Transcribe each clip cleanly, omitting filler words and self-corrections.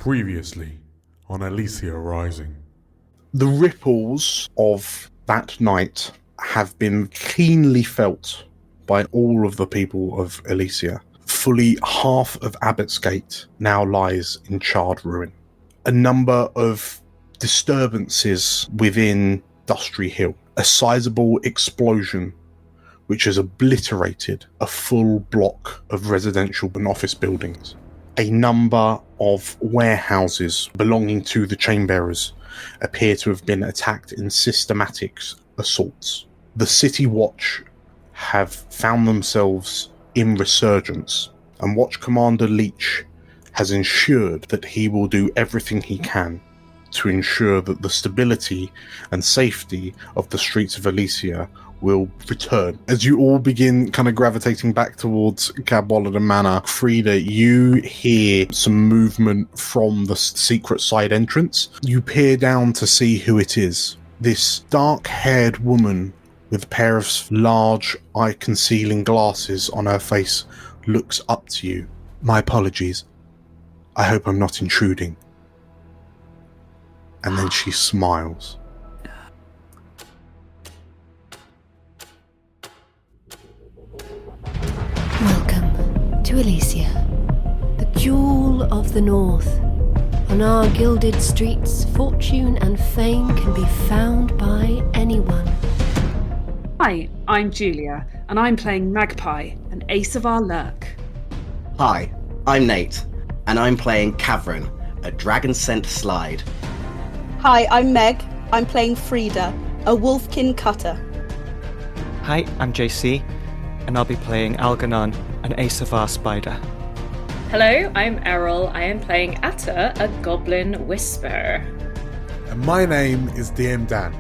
Previously on Elysia Rising. The ripples of that night have been keenly felt by all of the people of Elysia. Fully half of Abbotsgate now lies in charred ruin. A number of disturbances within Dustry Hill. A sizable explosion which has obliterated a full block of residential and office buildings. A number of warehouses belonging to the Chainbearers appear to have been attacked in systematic assaults. The City Watch have found themselves in resurgence, and Watch Commander Leach has ensured that he will do everything he can to ensure that the stability and safety of the streets of Elysia will return. As you all begin kind of gravitating back towards Cadwallader Manor, Frida, you hear some movement from the secret side entrance. You peer down to see who it is. This dark-haired woman with a pair of large eye-concealing glasses on her face looks up to you. My apologies. I hope I'm not intruding. And then she smiles. Welcome to Elysia, the jewel of the north. On our gilded streets, fortune and fame can be found by anyone. Hi, I'm Julia, and I'm playing Magpie, an ace of our lurk. Hi, I'm Nate, and I'm playing Cavern, a dragon-scent slide. Hi, I'm Meg. I'm playing Frida, a wolfkin cutter. Hi, I'm JC, and I'll be playing Algernon, an Asavar spider. Hello, I'm Errol. I am playing Atta, a goblin whisperer. And my name is DM Dan.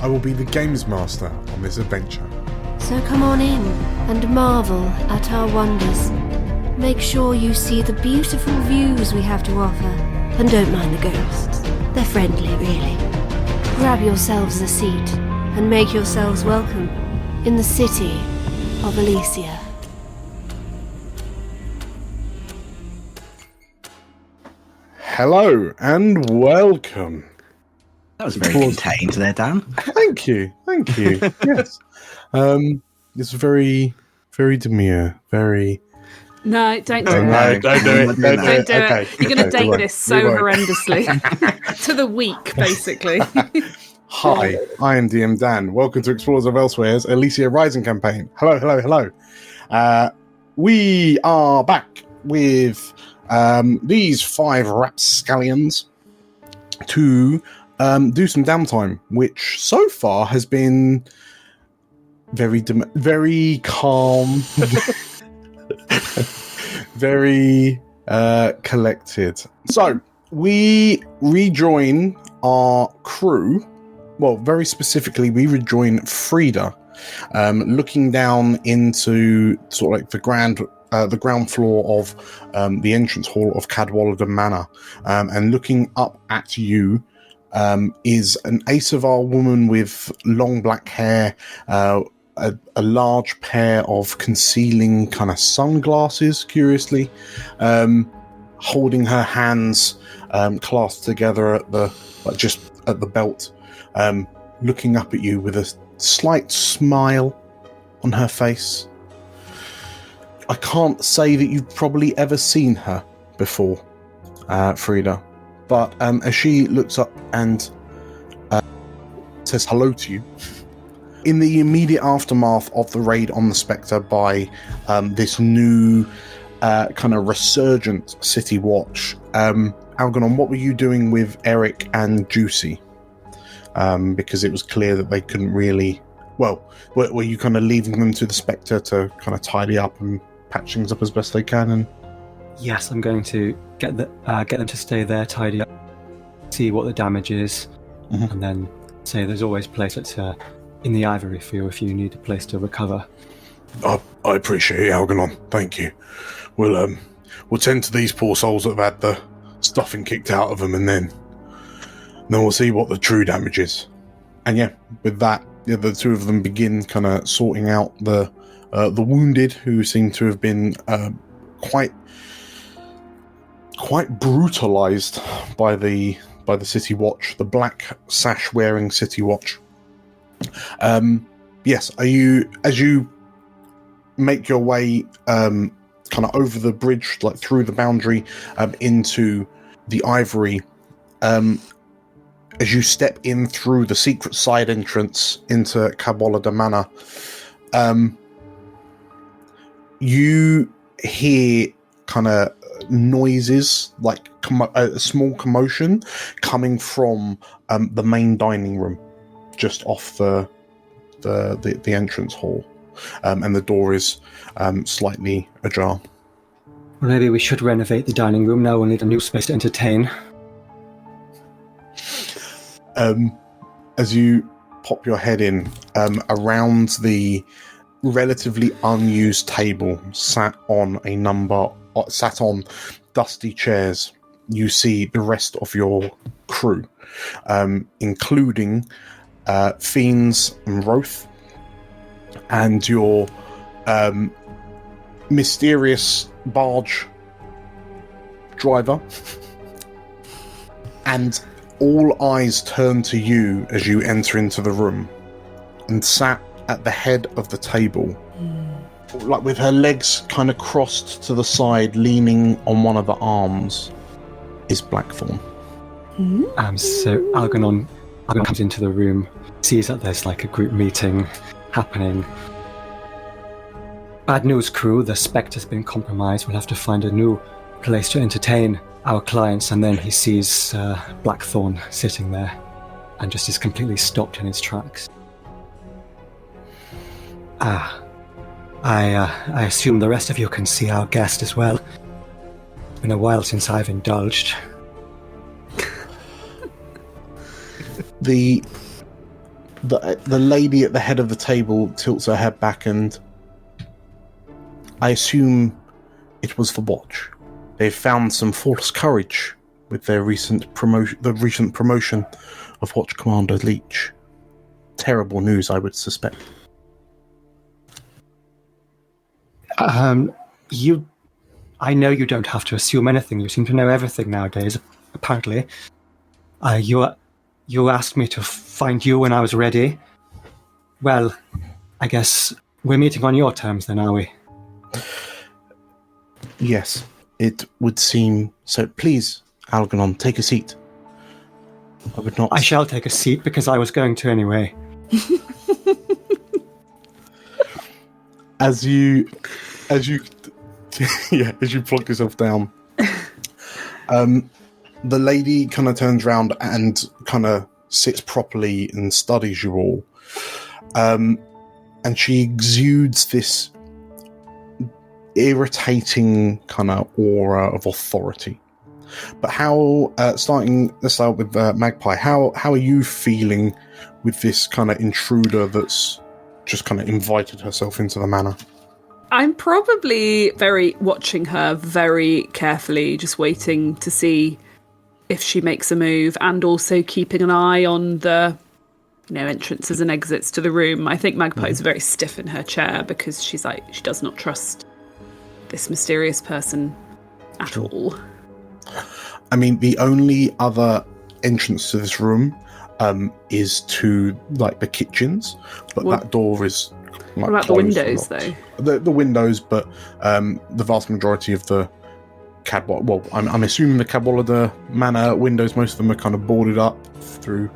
I will be the games master on this adventure. So come on in and marvel at our wonders. Make sure you see the beautiful views we have to offer, and don't mind the ghosts. They're friendly, really. Grab yourselves a seat and make yourselves welcome in the city of Elysia. Hello and welcome. That was very contained there, Dan. Thank you. Yes. It's very, very demure, very... No, don't do it. No, don't do it. Don't do Okay. it. You're going to date won't. this so We won't. horrendously. To the week, basically. Hi, I am DM Dan. Welcome to Explorers of Elsewhere's Elysia Rising campaign. Hello. We are back with these 5 rapscallions to do some downtime, which so far has been very calm, very collected. So we rejoin our crew. Well, very specifically, we rejoin Frida, looking down into sort of like the ground floor of the entrance hall of Cadwallader Manor, and looking up at you is an Asavar woman with long black hair, a large pair of concealing kind of sunglasses, curiously, holding her hands clasped together just at the belt. Looking up at you with a slight smile on her face. I can't say that you've probably ever seen her before, Frida, but as she looks up and says hello to you, in the immediate aftermath of the raid on the Spectre by this new kind of resurgent City Watch, Algernon, what were you doing with Eric and Juicy? Because it was clear that they couldn't really... Well, were you kind of leaving them to the Spectre to kind of tidy up and patch things up as best they can? And Yes, I'm going to get them to stay there, tidy up, see what the damage is, and then say there's always places in the Ivory Field if you need a place to recover. I appreciate it, Algernon. Thank you. We'll tend to these poor souls that have had the stuffing kicked out of them, and then we'll see what the true damage is. And yeah, with that, the two of them begin kind of sorting out the wounded, who seem to have been quite quite brutalized by the City Watch, the black sash wearing City Watch. Yes, as you make your way kind of over the bridge, like through the boundary, into the Ivory, as you step in through the secret side entrance into Cadwallader Manor, you hear kind of noises, like a small commotion coming from the main dining room, just off the entrance hall, and the door is slightly ajar. Well, maybe we should renovate the dining room. Now we'll need a new space to entertain. As you pop your head in, around the relatively unused table, sat on dusty chairs, you see the rest of your crew, including Fiends and Roth, and your mysterious barge driver, and all eyes turn to you as you enter into the room, and sat at the head of the table, like with her legs kind of crossed to the side, leaning on one of the arms, is Blackthorn. So Algernon comes into the room, sees that there's like a group meeting happening. Bad news, crew. The Spectre's been compromised. We'll have to find a new place to entertain our clients. And then he sees Blackthorn sitting there and just is completely stopped in his tracks. I assume the rest of you can see our guest as well. It's been a while since I've indulged. The lady at the head of the table tilts her head back, and I assume it was the Watch. They've found some false courage with their recent promotion of Watch Commander Leech. Terrible news, I would suspect. I know you don't have to assume anything. You seem to know everything nowadays, apparently. You asked me to find you when I was ready. Well, I guess we're meeting on your terms then, are we? Yes, it would seem so. Please, Algernon, take a seat. I would not... I shall take a seat because I was going to anyway. As you plonk yourself down, the lady kind of turns around and kind of sits properly and studies you all, and she exudes this irritating kind of aura of authority. But let's start with Magpie. How are you feeling with this kind of intruder that's just kind of invited herself into the manor? I'm probably watching her very carefully, just waiting to see if she makes a move, and also keeping an eye on the entrances and exits to the room. I think Magpie's very stiff in her chair because she does not trust this mysterious person at all. I mean, the only other entrance to this room is to like the kitchens, but that door is what about the windows though? The windows, but the vast majority of the I'm assuming the Cadwallader Manor windows, most of them are kind of boarded up through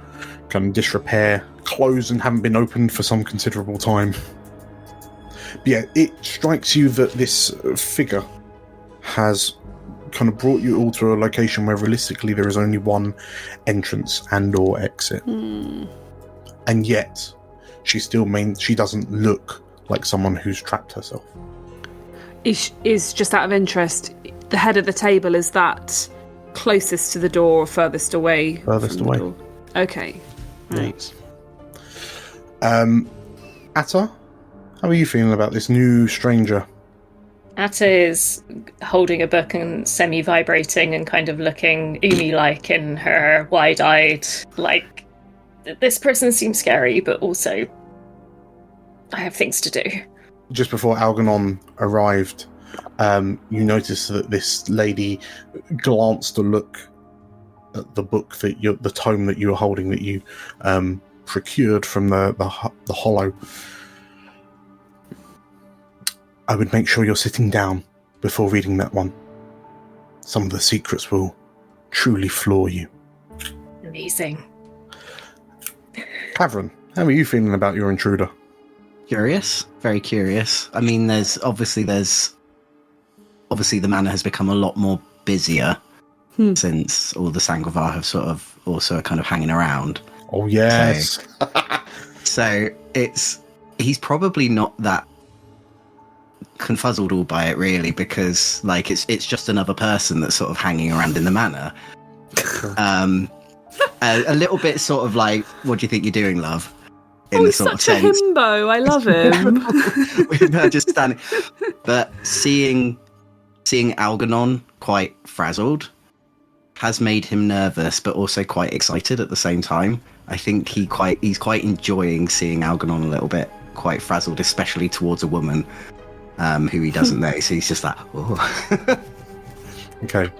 kind of disrepair, closed and haven't been opened for some considerable time. But yeah, it strikes you that this figure has kind of brought you all to a location where realistically there is only one entrance and or exit. And yet she doesn't look like someone who's trapped herself. Is just out of interest, the head of the table, is that closest to the door or furthest away? Furthest away. Door? Okay. Right. Atta, how are you feeling about this new stranger? Atta is holding a book and semi-vibrating and kind of looking Umi-like in her wide-eyed, like, this person seems scary, but also I have things to do. Just before Algernon arrived, you notice that this lady glanced a look at the book the tome that you were holding that you procured from the hollow. I would make sure you're sitting down before reading that one. Some of the secrets will truly floor you. Amazing. Cavern, how are you feeling about your intruder? Curious, very curious. I mean, there's obviously the manor has become a lot more busier since all the Sangovar have sort of also kind of hanging around. Oh yes. So he's probably not that confuzzled all by it really, because like it's just another person that's sort of hanging around in the manor. A little bit sort of like, what do you think you're doing, love? In the he's sort such of a sense. himbo. I love him. With her just standing. But seeing Algernon quite frazzled has made him nervous, but also quite excited at the same time. I think he's quite enjoying seeing Algernon a little bit quite frazzled, especially towards a woman who he doesn't know. So he's just like, oh. Okay.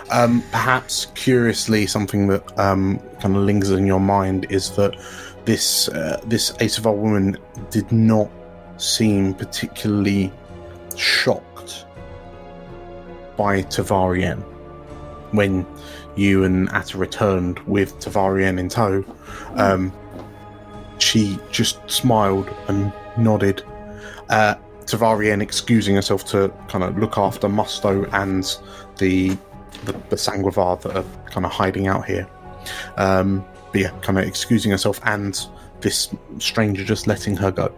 Perhaps curiously, something that kind of lingers in your mind is that this Asavar woman did not seem particularly shocked by Tavarien when you and Atta returned with Tavarien in tow. She just smiled and nodded. Tavarien excusing herself to kind of look after Musto and the Sangovar that are kind of hiding out here. But yeah, kind of excusing herself, and this stranger just letting her go.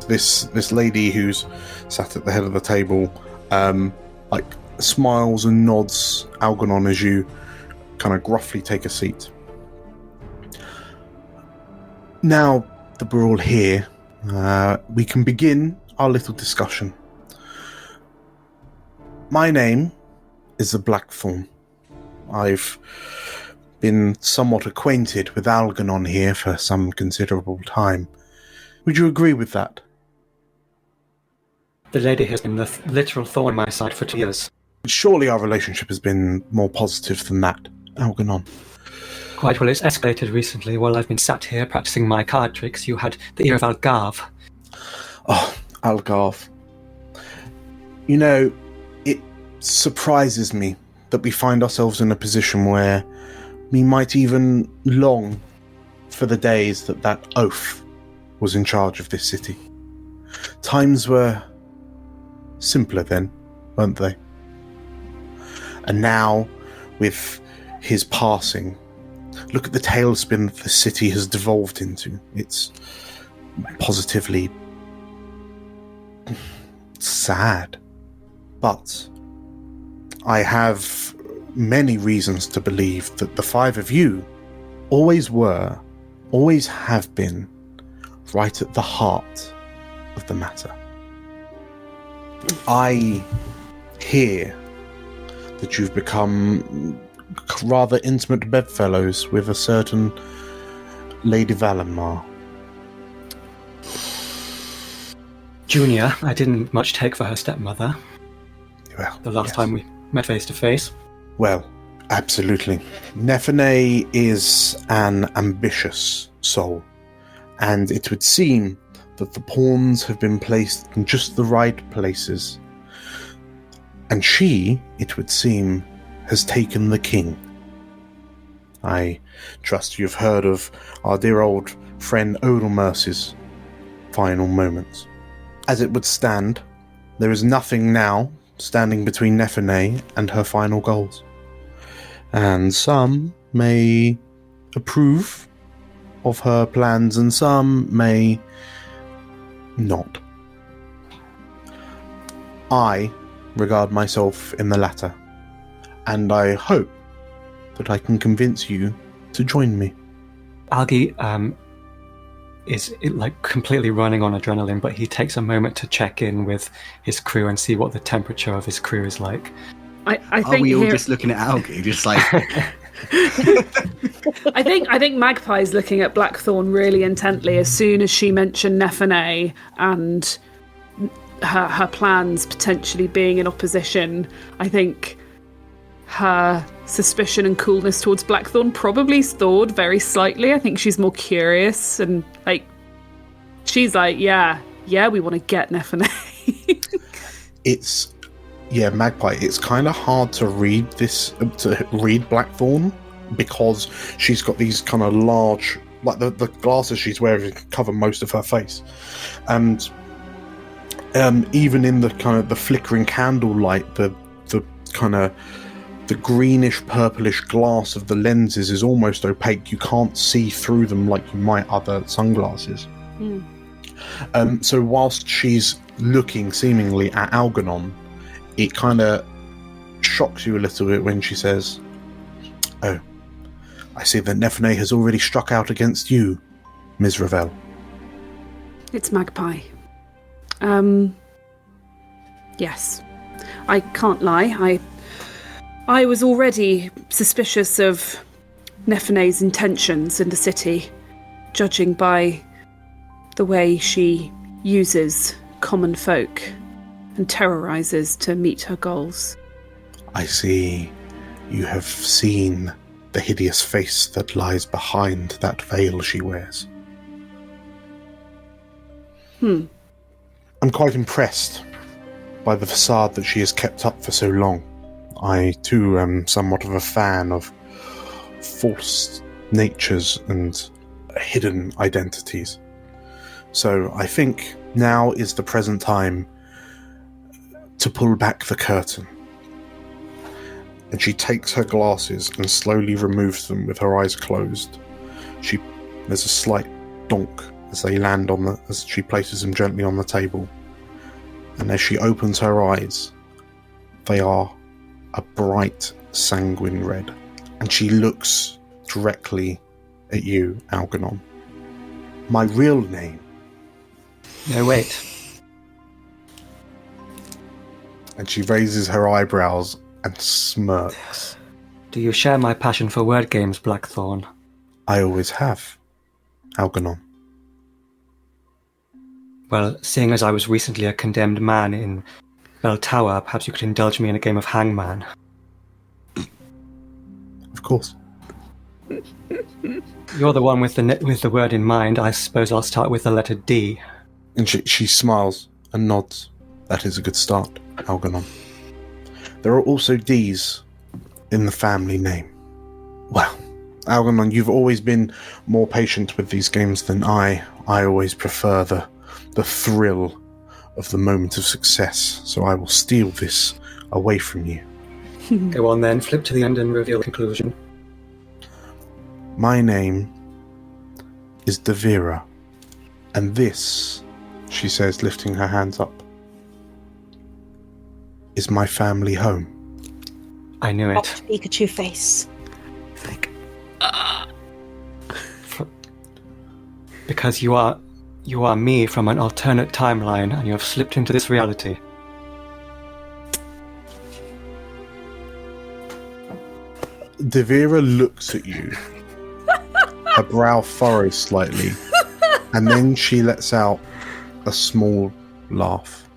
This lady who's sat at the head of the table, like smiles and nods Algernon as you kind of gruffly take a seat. Now that we're all here, we can begin our little discussion. My name is the Blackthorn. I've been somewhat acquainted with Algernon here for some considerable time. Would you agree with that? The lady has been the literal thorn in my side for 2 years. Surely our relationship has been more positive than that, Algernon. Quite well, it's escalated recently. While I've been sat here practicing my card tricks, you had the ear of Algarve. Oh, Algarve. You know, it surprises me that we find ourselves in a position where we might even long for the days that oaf was in charge of this city. Times were simpler then, weren't they? And now, with his passing, look at the tailspin that the city has devolved into. It's positively sad. But I have many reasons to believe that the five of you always were, always have been, right at the heart of the matter. I hear that you've become rather intimate bedfellows with a certain Lady Valenmar. Junior, I didn't much take for her stepmother. Well, The last yes. time we met face to face. Well, absolutely. Nephene is an ambitious soul, and it would seem that the pawns have been placed in just the right places. And she, it would seem, has taken the king. I trust you've heard of our dear old friend Odelmerce's final moments. As it would stand, there is nothing now standing between Nephene and her final goals. And some may approve of her plans and some may not. I regard myself in the latter, and I hope that I can convince you to join me. Algie is like completely running on adrenaline, but he takes a moment to check in with his crew and see what the temperature of his crew is like. I Are think we all here- just looking at Algie, just like I think Magpie's looking at Blackthorn really intently as soon as she mentioned Nephene and her plans potentially being in opposition, I think her suspicion and coolness towards Blackthorn probably thawed very slightly. I think she's more curious and she's like, yeah, we want to get Nephene. Magpie, it's kind of hard to read Blackthorn because she's got these kind of large, like the glasses she's wearing cover most of her face, and even in the kind of the flickering candle light, the kind of the greenish purplish glass of the lenses is almost opaque. You can't see through them like you might other sunglasses. So whilst she's looking seemingly at Algernon, it kind of shocks you a little bit when she says, "Oh, I see that Nephene has already struck out against you, Ms. Ravel." It's Magpie. Yes. I can't lie. I was already suspicious of Nephene's intentions in the city, judging by the way she uses common folk and terrorizes to meet her goals. I see you have seen the hideous face that lies behind that veil she wears. I'm quite impressed by the facade that she has kept up for so long. I, too, am somewhat of a fan of false natures and hidden identities. So I think now is the present time to pull back the curtain. And she takes her glasses and slowly removes them with her eyes closed. There's a slight donk as they land as she places them gently on the table. And as she opens her eyes, they are a bright sanguine red. And she looks directly at you, Algernon. My real name. No, wait. And she raises her eyebrows and smirks. Do you share my passion for word games, Blackthorn? I always have, Algernon. Well, seeing as I was recently a condemned man in Bell Tower, perhaps you could indulge me in a game of hangman. Of course. You're the one with the word in mind. I suppose I'll start with the letter D. And she smiles and nods. That is a good start, Algernon. There are also D's in the family name. Well, Algernon, you've always been more patient with these games than I. I always prefer the thrill of the moment of success, so I will steal this away from you. Go on then, flip to the end and reveal the conclusion. My name is Devira, and this, she says, lifting her hands up, is my family home. I knew it. Pikachu face. Because you are me from an alternate timeline, and you have slipped into this reality. Devira looks at you. Her brow furrows slightly, and then she lets out a small laugh.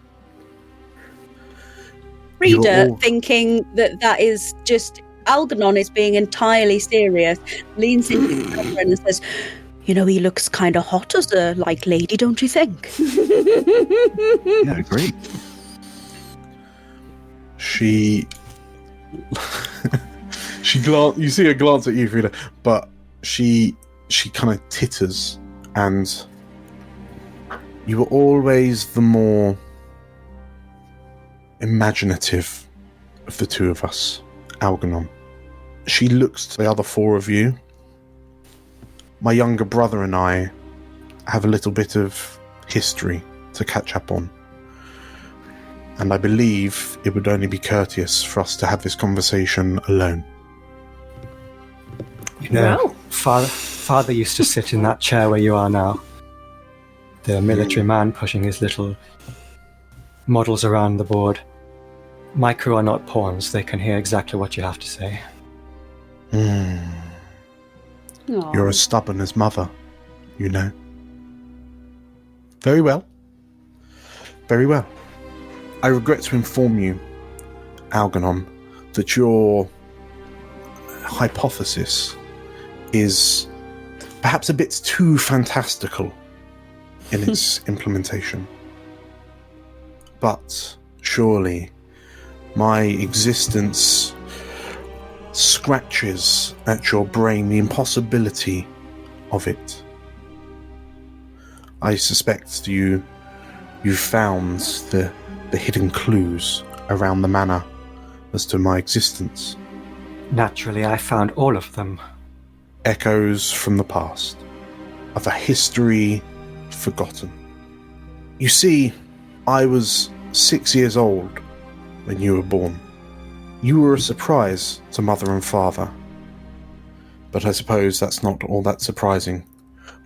Reader, thinking that is just Algernon is being entirely serious, leans into his girlfriend and says, "You know, he looks kind of hot as a lady, don't you think?" Yeah, I agree. You see her glance at you, Frida, but she kind of titters, and you were always the more imaginative of the two of us, Algernon. She looks to the other four of you. My younger brother and I have a little bit of history to catch up on. And I believe it would only be courteous for us to have this conversation alone. You know, Father used to sit in that chair where you are now. The military man pushing his little models around the board. My crew are not pawns. They can hear exactly what you have to say. You're as stubborn as mother, you know. Very well. Very well. I regret to inform you, Algernon, that your hypothesis is perhaps a bit too fantastical in its implementation. But surely my existence scratches at your brain the impossibility of it. I suspect you found the hidden clues around the manor as to my existence. Naturally, I found all of them. Echoes from the past, of a history forgotten. You see, I was 6 years old when you were born. You were a surprise to mother and father. But I suppose that's not all that surprising.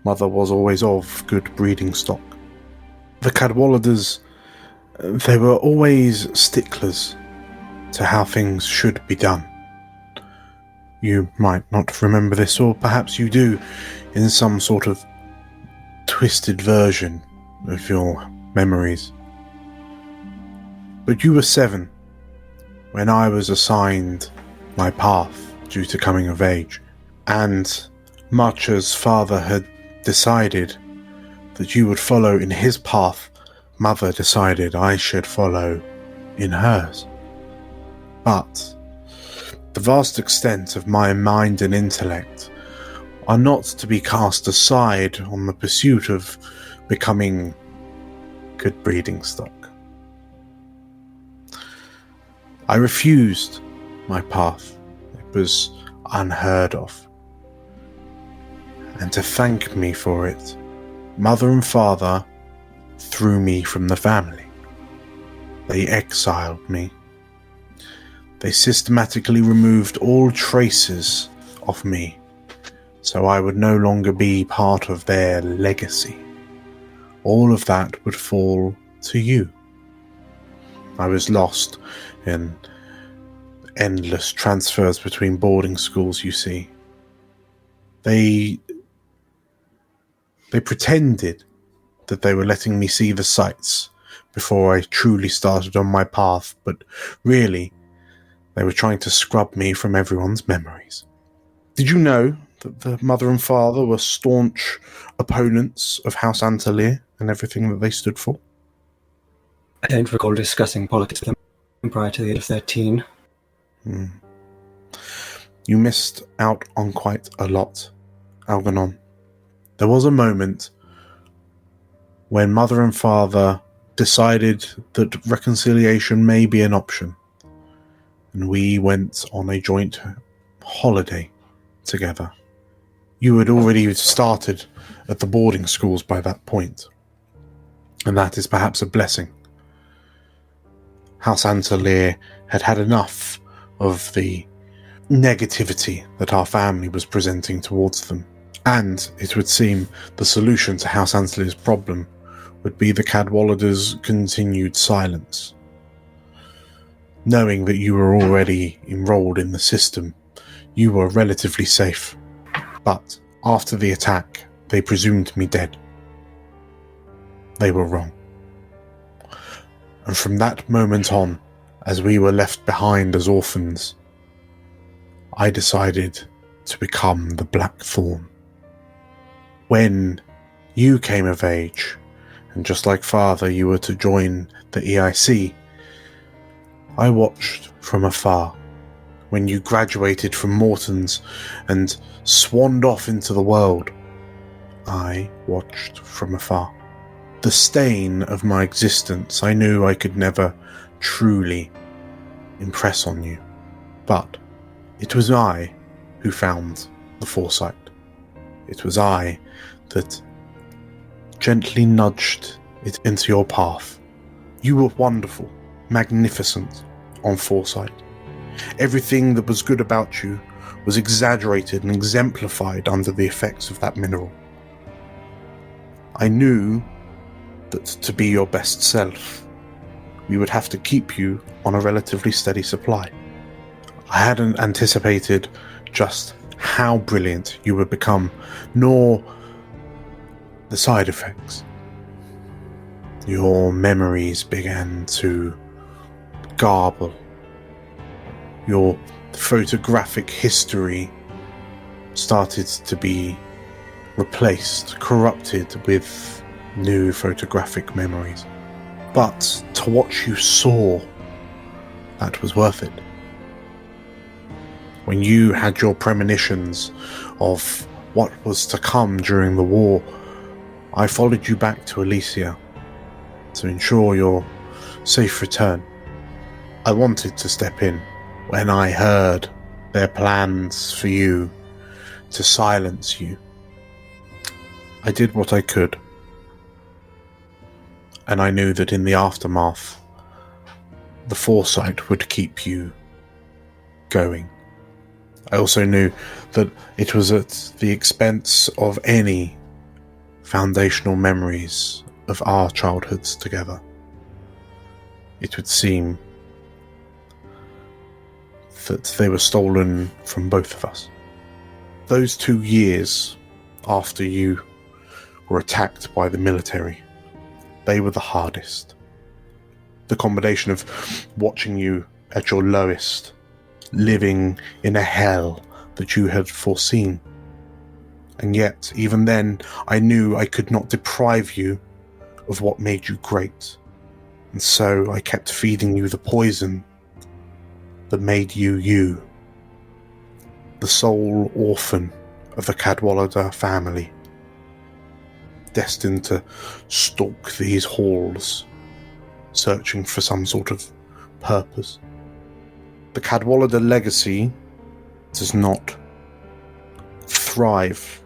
Mother was always of good breeding stock. The Cadwalladers, they were always sticklers to how things should be done. You might not remember this, or perhaps you do, in some sort of twisted version of your memories. But you were 7 when I was assigned my path due to coming of age, and much as Father had decided that you would follow in his path, Mother decided I should follow in hers. But the vast extent of my mind and intellect are not to be cast aside on the pursuit of becoming good breeding stock. I refused my path. It was unheard of. And to thank me for it, Mother and Father threw me from the family. They exiled me. They systematically removed all traces of me, so I would no longer be part of their legacy. All of that would fall to you. I was lost in endless transfers between boarding schools, you see. They pretended that they were letting me see the sights before I truly started on my path, but really, they were trying to scrub me from everyone's memories. Did you know that the mother and father were staunch opponents of House Antelier and everything that they stood for? I don't recall discussing politics with them prior to the age of 13. You missed out on quite a lot, Algernon. There was a moment when mother and father decided that reconciliation may be an option, and we went on a joint holiday together. You had already started at the boarding schools by that point, and that is perhaps a blessing. House Antelier had had enough of the negativity that our family was presenting towards them, and it would seem the solution to House Antelier's problem would be the Cadwalladers' continued silence. Knowing that you were already enrolled in the system, you were relatively safe. But after the attack, they presumed me dead. They were wrong. And from that moment on, as we were left behind as orphans, I decided to become the Black Thorn. When you came of age, and just like Father, you were to join the EIC, I watched from afar when you graduated from Morton's and swanned off into the world. I watched from afar. The stain of my existence I knew I could never truly impress on you, but it was I who found the foresight. It was I that gently nudged it into your path. You were wonderful, magnificent on foresight. Everything that was good about you was exaggerated and exemplified under the effects of that mineral. I knew that to be your best self, we would have to keep you on a relatively steady supply. I hadn't anticipated just how brilliant you would become, nor the side effects. Your memories began to garble. Your photographic history started to be replaced, corrupted with new photographic memories. But to what you saw, that was worth it. When you had your premonitions of what was to come during the war, I followed you back to Elysia to ensure your safe return. I wanted to step in when I heard their plans for you to silence you. I did what I could. And I knew that in the aftermath, the foresight would keep you going. I also knew that it was at the expense of any foundational memories of our childhoods together. It would seem that they were stolen from both of us. Those 2 years after you were attacked by the military, they were the hardest. The combination of watching you at your lowest, living in a hell that you had foreseen. And yet, even then, I knew I could not deprive you of what made you great. And so I kept feeding you the poison that made you you. The sole orphan of the Cadwallader family, destined to stalk these halls, searching for some sort of purpose. The Cadwallader legacy does not thrive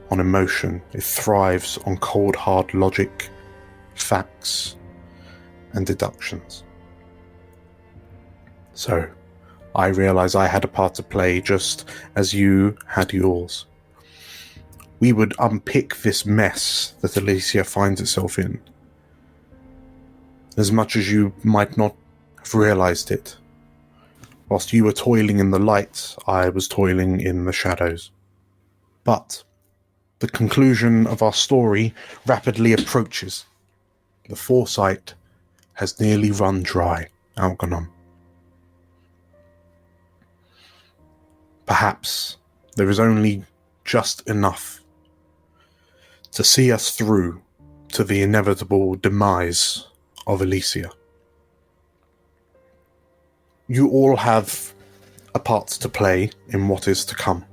on emotion. It thrives on cold, hard logic, facts, and deductions. So, I realise I had a part to play just as you had yours. We would unpick this mess that Elysia finds itself in. As much as you might not have realised it. Whilst you were toiling in the light, I was toiling in the shadows. But the conclusion of our story rapidly approaches. The foresight has nearly run dry, Algernon. Perhaps there is only just enough to see us through to the inevitable demise of Elysia. You all have a part to play in what is to come.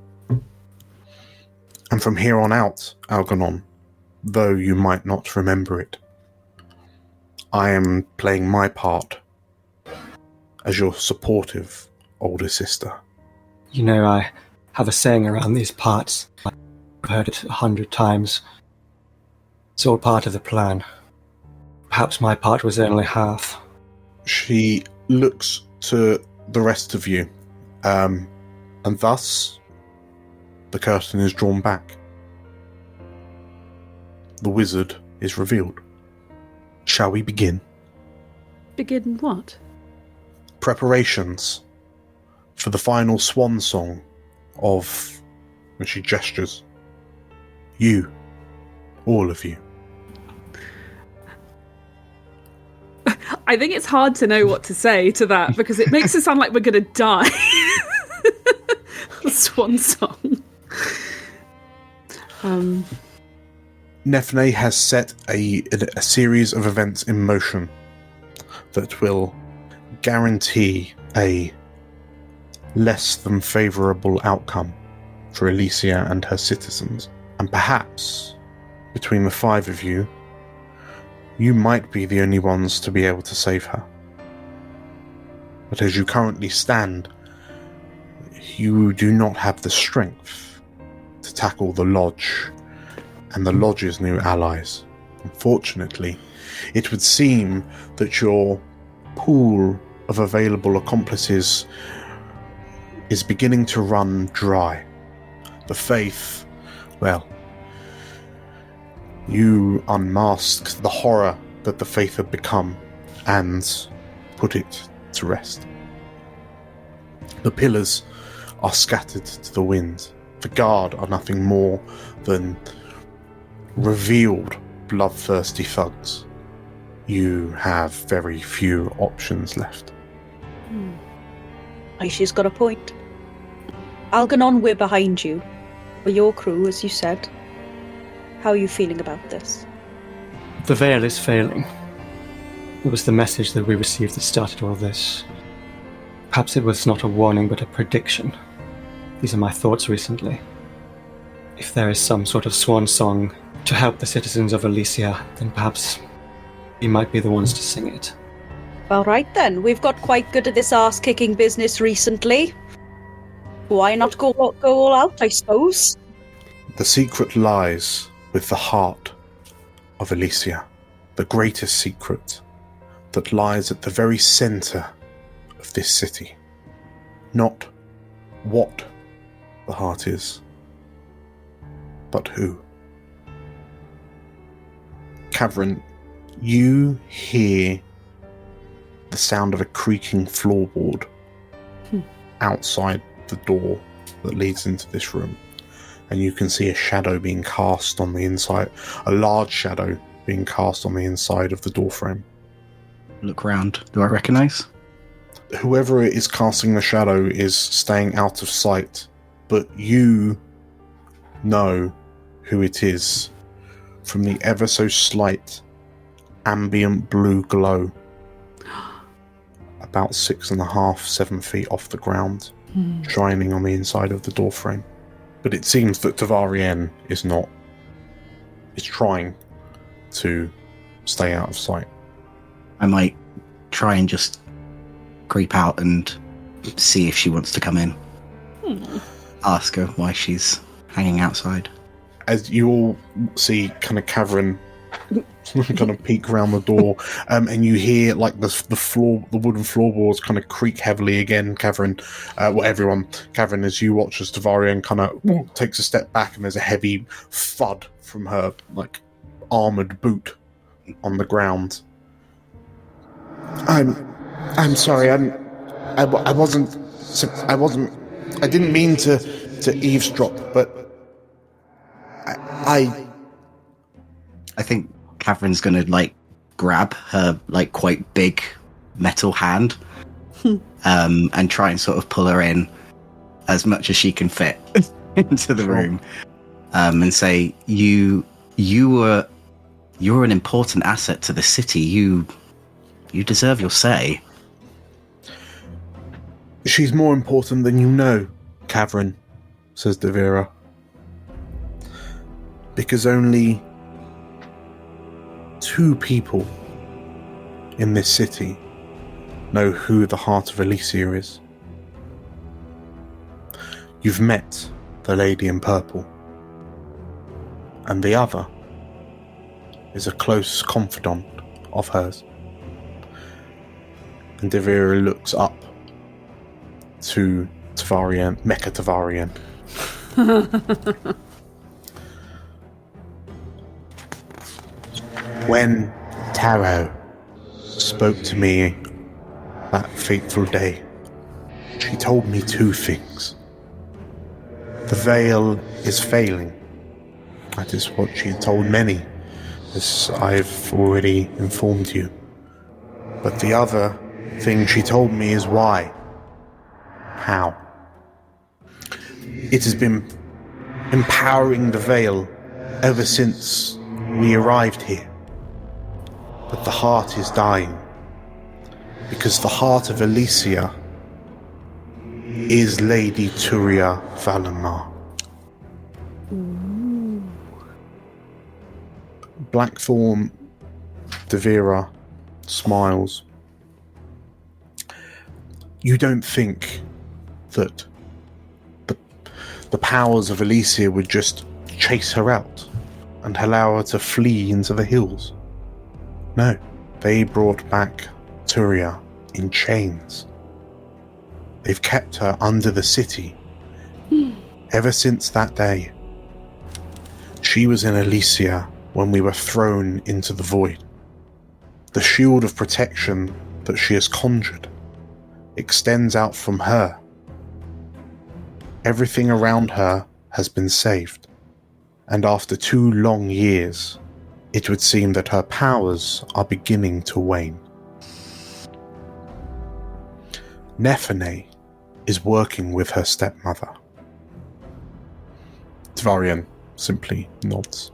And from here on out, Algernon, though you might not remember it, I am playing my part as your supportive older sister. You know, I have a saying around these parts. I've heard it 100 times. It's all part of the plan. Perhaps my part was only half. She looks to the rest of you, and thus the curtain is drawn back. The wizard is revealed. Shall we begin? Begin what? Preparations for the final swan song of, and she gestures, you, all of you. I think it's hard to know what to say to that because it makes it sound like we're going to die. The swan song. Nefne has set a series of events in motion that will guarantee a less than favourable outcome for Elysia and her citizens. And perhaps, between the 5 of you, you might be the only ones to be able to save her. But as you currently stand, you do not have the strength to tackle the Lodge and the Lodge's new allies. Unfortunately, it would seem that your pool of available accomplices is beginning to run dry. The Faith, well, you unmasked the horror that the Faith had become and put it to rest. The pillars are scattered to the wind. The guard are nothing more than revealed bloodthirsty thugs. You have very few options left. She's got a point. Algernon, we're behind you. We're your crew, as you said. How are you feeling about this? The veil is failing. It was the message that we received that started all this. Perhaps it was not a warning, but a prediction. These are my thoughts recently. If there is some sort of swan song to help the citizens of Elysia, then perhaps we might be the ones to sing it. All right then, we've got quite good at this ass-kicking business recently. Why not go all out, I suppose? The secret lies with the heart of Elysia, the greatest secret that lies at the very centre of this city. Not what the heart is, but who. Cavern, you hear the sound of a creaking floorboard outside the door that leads into this room, and you can see a shadow being cast on the inside, a large shadow being cast on the inside of the doorframe. Look round. Do I recognise? Whoever is casting the shadow is staying out of sight, but you know who it is from the ever so slight ambient blue glow about 6.5, 7 feet off the ground, shining on the inside of the doorframe. But it seems that Tavarien is trying to stay out of sight. I might try and just creep out and see if she wants to come in. Ask her why she's hanging outside. As you all see kind of Cavern kind of peek around the door, and you hear like the wooden floorboards kind of creak heavily again. Cavern, as you watch as Tavarien kind of takes a step back, and there's a heavy thud from her like armored boot on the ground. I'm sorry. I didn't mean to eavesdrop, but I think Catherine's gonna like grab her like quite big metal hand and try and sort of pull her in as much as she can fit into the room, and say, you're an important asset to the city. You deserve your say. She's more important than you know, Cavern, says Devira. Because only 2 people in this city know who the heart of Elysia is. You've met the lady in purple, and the other is a close confidant of hers. And Devira looks up to Tavarien, Mecha Tavarien. When Taro spoke to me that fateful day, she told me 2 things. The veil is failing. That is what she had told many, as I've already informed you. But the other thing she told me is why. How. It has been empowering the veil ever since we arrived here. But the heart is dying. Because the heart of Elysia is Lady Turia Valenmar. Blackthorn Devira smiles. You don't think that the powers of Elysia would just chase her out and allow her to flee into the hills? No, they brought back Turia in chains. They've kept her under the city ever since that day. She was in Elysia when we were thrown into the void. The shield of protection that she has conjured extends out from her. Everything around her has been saved, and after 2 long years, it would seem that her powers are beginning to wane. Nephene is working with her stepmother. Tvarian simply nods.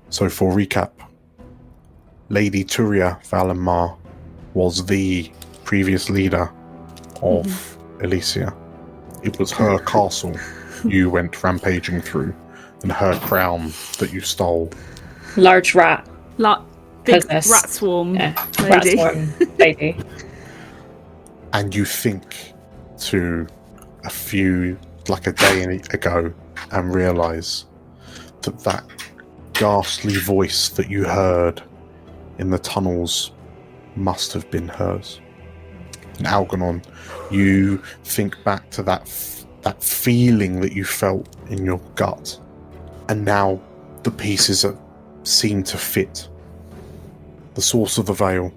So for recap, Lady Turia Valenmar was the previous leader of Elysia. It was her castle you went rampaging through, and her crown that you stole. Large rat. Big Possessed. rat swarm Yeah. Rat lady. swarm lady. And you think to a day ago, and realise that ghastly voice that you heard in the tunnels must have been hers. And Algernon, you think back to that feeling that you felt in your gut, and now the pieces seem to fit. The source of the veil,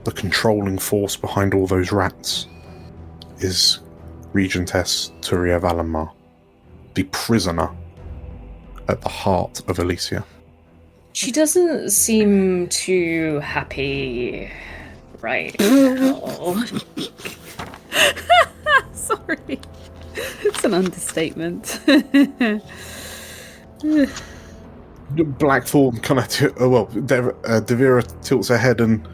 the controlling force behind all those rats, is Regentess Turia Valenmar, the prisoner at the heart of Elysia. She doesn't seem too happy right now. Sorry. It's an understatement. Blackthorn kind of Devira tilts her head, and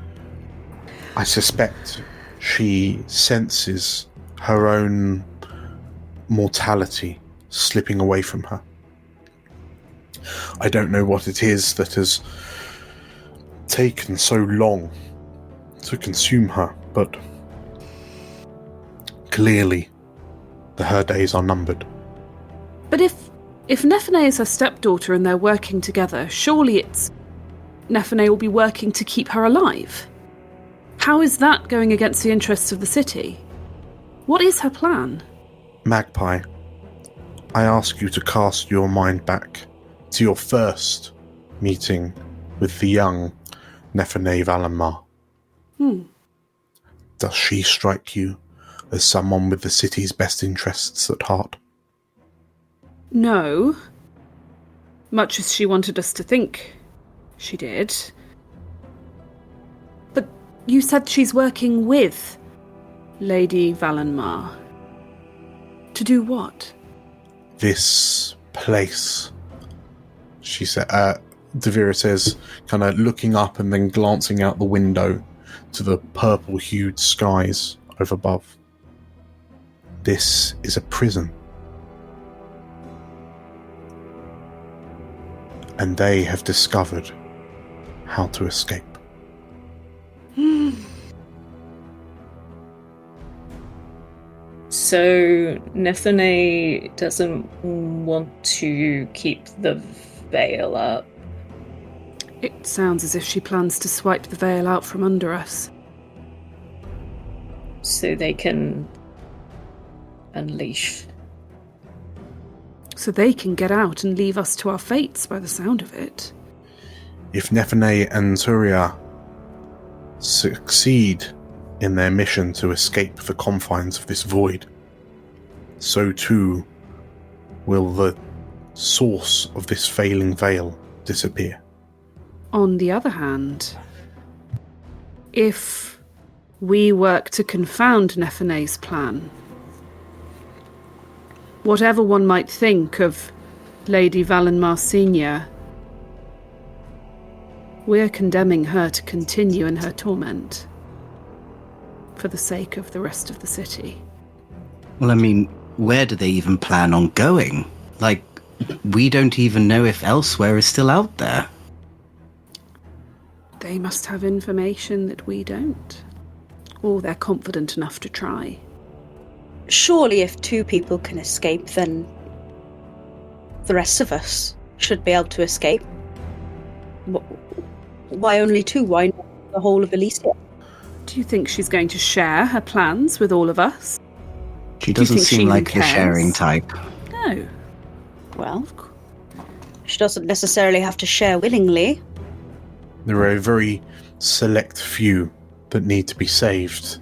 I suspect she senses her own mortality slipping away from her. I don't know what it is that has taken so long to consume her, but clearly her days are numbered. But if Nephene is her stepdaughter and they're working together, surely Nephene will be working to keep her alive. How is that going against the interests of the city? What is her plan? Magpie, I ask you to cast your mind back to your first meeting with the young Nephene Valenmar. Does she strike you as someone with the city's best interests at heart? No. Much as she wanted us to think she did. But you said she's working with Lady Valenmar. To do what? This place, she said. Devira says, kind of looking up and then glancing out the window to the purple-hued skies over above. This is a prison. And they have discovered how to escape. So Nephene doesn't want to keep the veil up. It sounds as if she plans to swipe the veil out from under us. So they can unleash. So they can get out and leave us to our fates, by the sound of it. If Nephene and Turia succeed in their mission to escape the confines of this void, so too will the source of this failing veil disappear. On the other hand, if we work to confound Nephene's plan, whatever one might think of Lady Valenmar Senior, we're condemning her to continue in her torment for the sake of the rest of the city. Well, I mean, where do they even plan on going? Like, we don't even know if elsewhere is still out there. They must have information that we don't. Or they're confident enough to try. Surely if two people can escape, then the rest of us should be able to escape. Why only two? Why not the whole of Elysia? Do you think she's going to share her plans with all of us? She Do you doesn't think she seem even like the cares? sharing type. No. Well, she doesn't necessarily have to share willingly. There are a very select few that need to be saved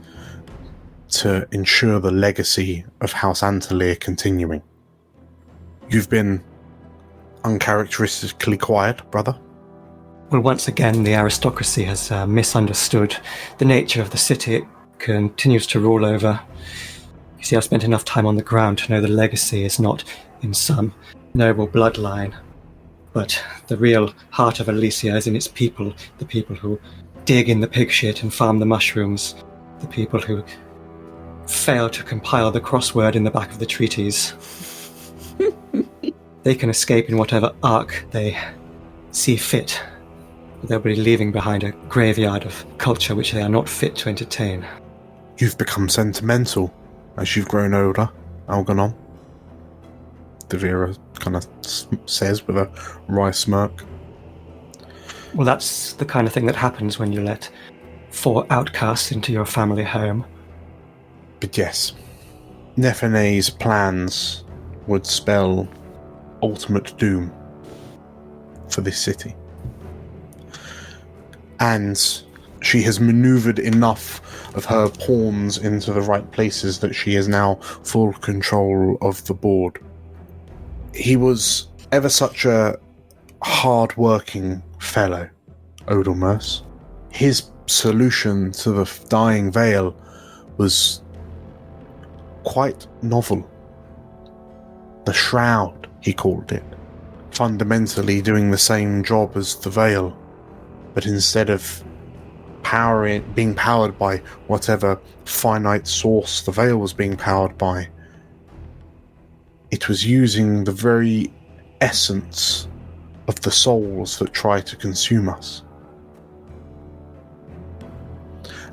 to ensure the legacy of House Antelier continuing. You've been uncharacteristically quiet, brother. Well, once again, the aristocracy has misunderstood the nature of the city it continues to rule over. You see, I've spent enough time on the ground to know the legacy is not in some noble bloodline, but the real heart of Elysia is in its people, the people who dig in the pig shit and farm the mushrooms, the people who fail to compile the crossword in the back of the treaties. They can escape in whatever arc they see fit, but they'll be leaving behind a graveyard of culture which they are not fit to entertain. You've become sentimental as you've grown older, Algernon. Devira kind of says with a wry smirk. Well, that's the kind of thing that happens when you let 4 outcasts into your family home. But yes, Nephene's plans would spell ultimate doom for this city. And she has maneuvered enough of her pawns into the right places that she is now full control of the board. He was ever such a hard-working fellow, Odelmerce. His solution to the dying Vale was quite novel. The Shroud, he called it, fundamentally doing the same job as the Vale, but instead of being powered by whatever finite source the Vale was being powered by, it was using the very essence of the souls that try to consume us.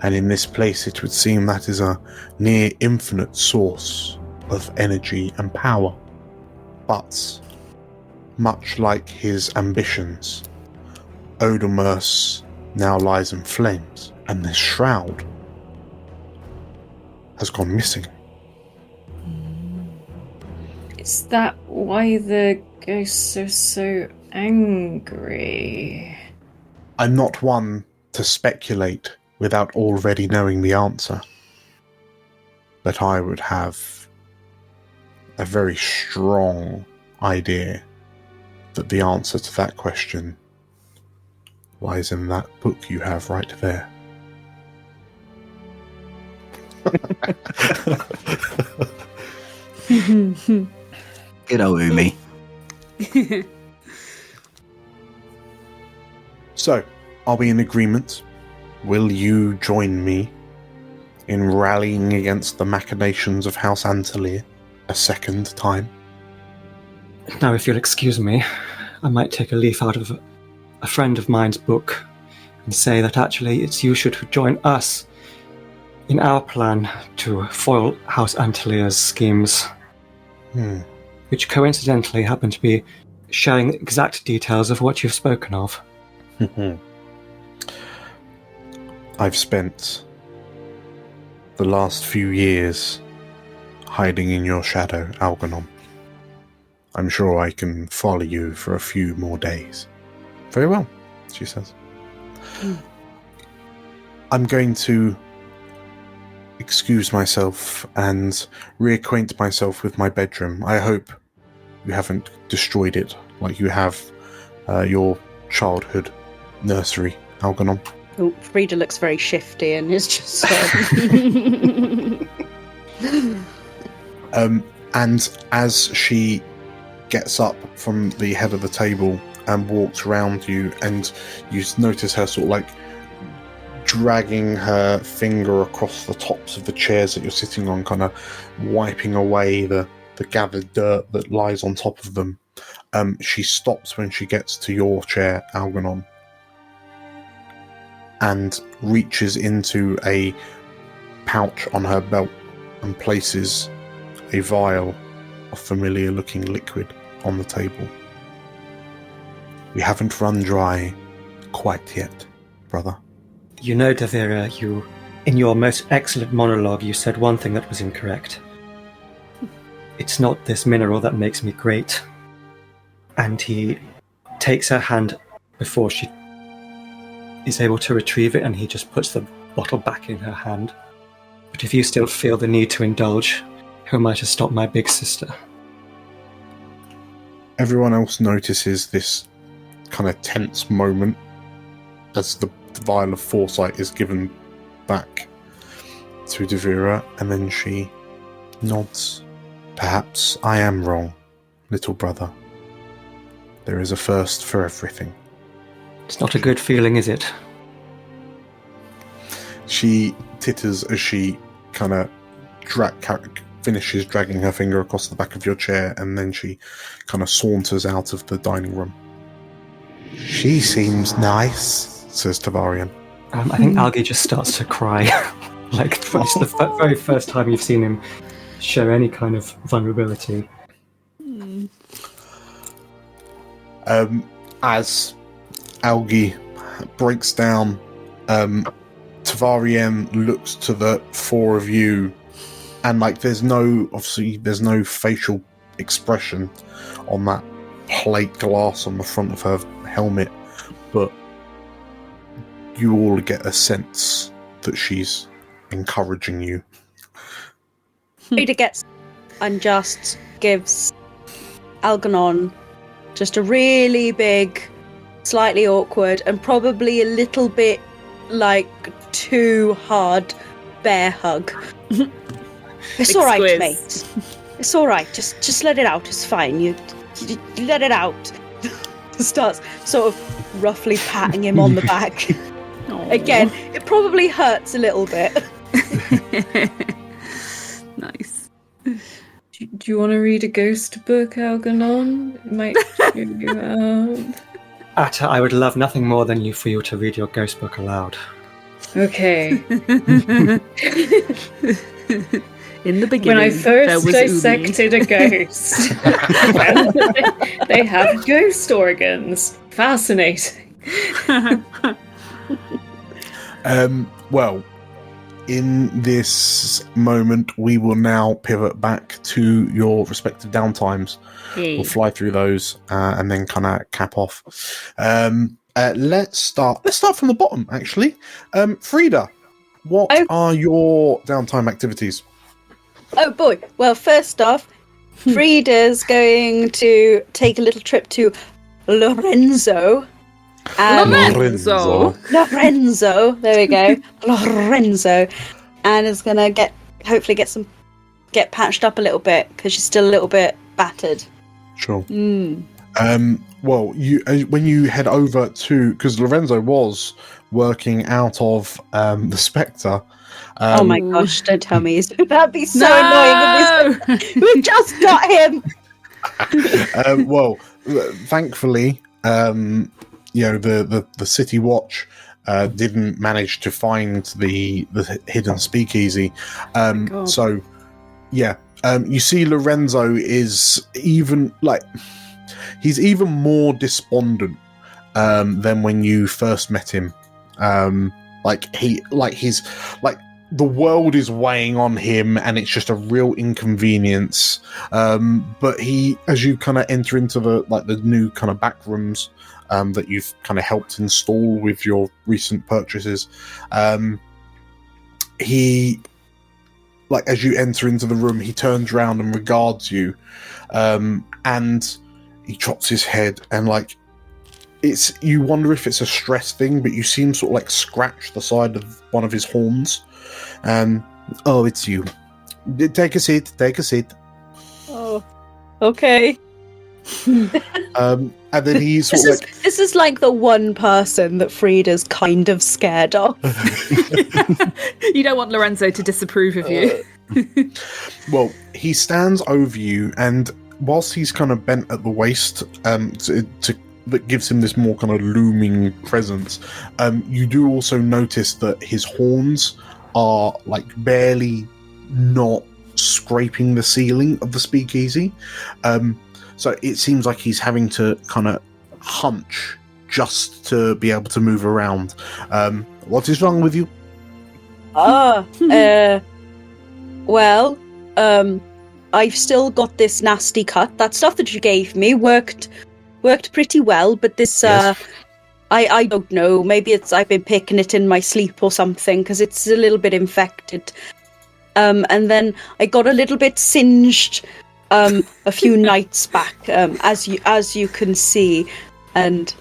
And in this place it would seem that is a near infinite source of energy and power. But, much like his ambitions, Odelmerce now lies in flames, and this shroud has gone missing. Is that why the ghosts are so angry? I'm not one to speculate without already knowing the answer, but I would have a very strong idea that the answer to that question lies in that book you have right there. Good old Umi. So, are we in agreement? Will you join me in rallying against the machinations of House Antelia a second time? Now, if you'll excuse me, I might take a leaf out of a friend of mine's book and say that actually it's you should join us in our plan to foil House Antelia's schemes, which coincidentally happen to be sharing exact details of what you've spoken of. I've spent the last few years hiding in your shadow, Algernon. I'm sure I can follow you for a few more days. Very well, she says. I'm going to excuse myself and reacquaint myself with my bedroom. I hope you haven't destroyed it like you have your childhood nursery, Algernon. Oh, Frida looks very shifty and is just and as she gets up from the head of the table and walks around you, and you notice her sort of like dragging her finger across the tops of the chairs that you're sitting on, kind of wiping away the gathered dirt that lies on top of them. She stops when she gets to your chair, Algernon, and reaches into a pouch on her belt and places a vial of familiar looking liquid on the table. We haven't run dry quite yet, brother. You know, Devira, in your most excellent monologue, you said one thing that was incorrect. It's not this mineral that makes me great. And he takes her hand before she is able to retrieve it, and he just puts the bottle back in her hand. But if you still feel the need to indulge, who am I to stop my big sister? Everyone else notices this kind of tense moment as the vial of foresight is given back to Devira, and then she nods. Perhaps I am wrong, little brother. There is a first for everything. It's not a good feeling, is it? She titters as she kind of finishes dragging her finger across the back of your chair, and then she kind of saunters out of the dining room. She seems nice, says Tavarian. I think Algie just starts to cry. Like, it's the very first time you've seen him show any kind of vulnerability. As Algie breaks down, Tavarian looks to the four of you, and like there's no facial expression on that plate glass on the front of her helmet, but you all get a sense that she's encouraging you. Frida gets and just gives Algernon just a really big, slightly awkward, and probably a little bit like too hard bear hug. It's all right, squiz. mate. It's all right. Just let it out. It's fine. You let it out. Starts sort of roughly patting him on the back. Again, it probably hurts a little bit. Nice. Do you want to read a ghost book, Algernon? It might cheer you out. Atta, I would love nothing more than for you to read your ghost book aloud. Okay. In the beginning, When I there first was dissected a ghost, they have ghost organs. Fascinating. Well, in this moment, we will now pivot back to your respective downtimes. We'll fly through those and then kind of cap off. Let's start from the bottom, actually. Frida, what are your downtime activities? Oh boy. Well, first off, Frida's going to take a little trip to Lorenzo. Lorenzo. There we go. Lorenzo. And is going to hopefully get patched up a little bit because she's still a little bit battered. Sure. Well, when you head over to, because Lorenzo was working out of the Spectre. Oh my gosh! Don't tell me. That'd be so annoying. We just got him. Well, thankfully, the City Watch didn't manage to find the hidden speakeasy. So, yeah. You see, Lorenzo is he's even more despondent than when you first met him. He's the world is weighing on him, and it's just a real inconvenience. But as you kind of enter into the new kind of back rooms that you've kind of helped install with your recent purchases, he. As you enter into the room, he turns around and regards you, and he chops his head, and you wonder if it's a stress thing, but you see him sort of scratch the side of one of his horns. Oh, it's you. Take a seat. Oh, okay. And then he sort of This is like the one person that Frida's kind of scared of. You don't want Lorenzo to disapprove of you. Well, he stands over you, and whilst he's kind of bent at the waist, that gives him this more kind of looming presence, you do also notice that his horns are barely not scraping the ceiling of the speakeasy. So it seems like he's having to kind of hunch just to be able to move around. What is wrong with you? Well, I've still got this nasty cut. That stuff that you gave me worked pretty well, but this, Yes. I don't know. Maybe I've been picking it in my sleep or something, because it's a little bit infected. And then I got a little bit singed a few nights back, as you can see, and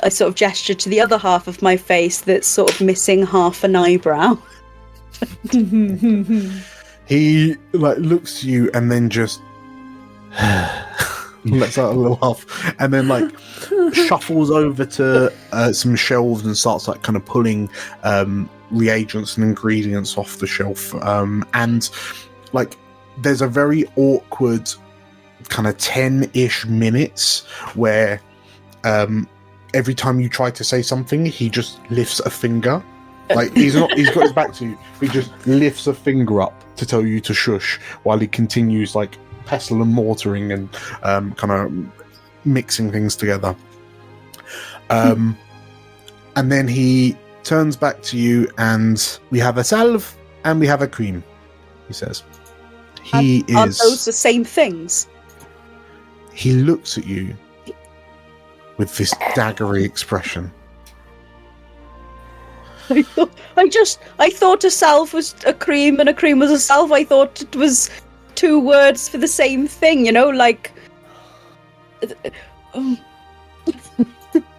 I sort of gesture to the other half of my face that's sort of missing half an eyebrow. He like looks to you and then just lets out a little laugh, and then like shuffles over to some shelves and starts like kind of pulling reagents and ingredients off the shelf. And like there's a very awkward kind of 10-ish minutes where every time you try to say something, he just lifts a finger. Like he's got his back to you. He just lifts a finger up to tell you to shush while he continues like pestle and mortaring and kind of mixing things together. And then he turns back to you, and we have a salve and we have a cream, he says. Are those the same things? He looks at you with this daggery expression. I thought a salve was a cream and a cream was a salve. I thought it was two words for the same thing, like...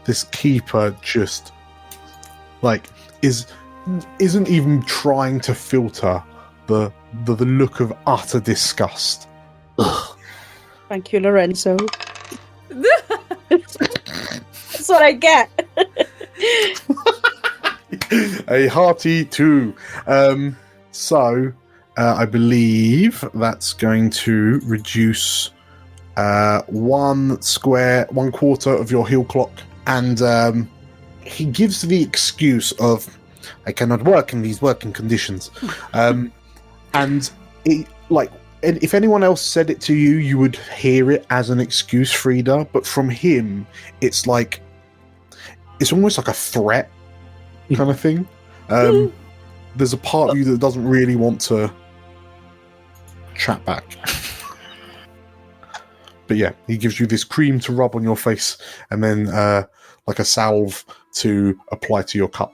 This keeper just, like, isn't even trying to filter the look of utter disgust. Ugh. Thank you, Lorenzo. That's what I get. A hearty 2. So I believe that's going to reduce 1 quarter of your heal clock, and he gives the excuse of, I cannot work in these working conditions. And it, like, if anyone else said it to you, you would hear it as an excuse, Frida, but from him, it's like, it's almost like a threat kind of thing. There's a part of you that doesn't really want to chat back. But yeah, he gives you this cream to rub on your face, and then like a salve to apply to your cut.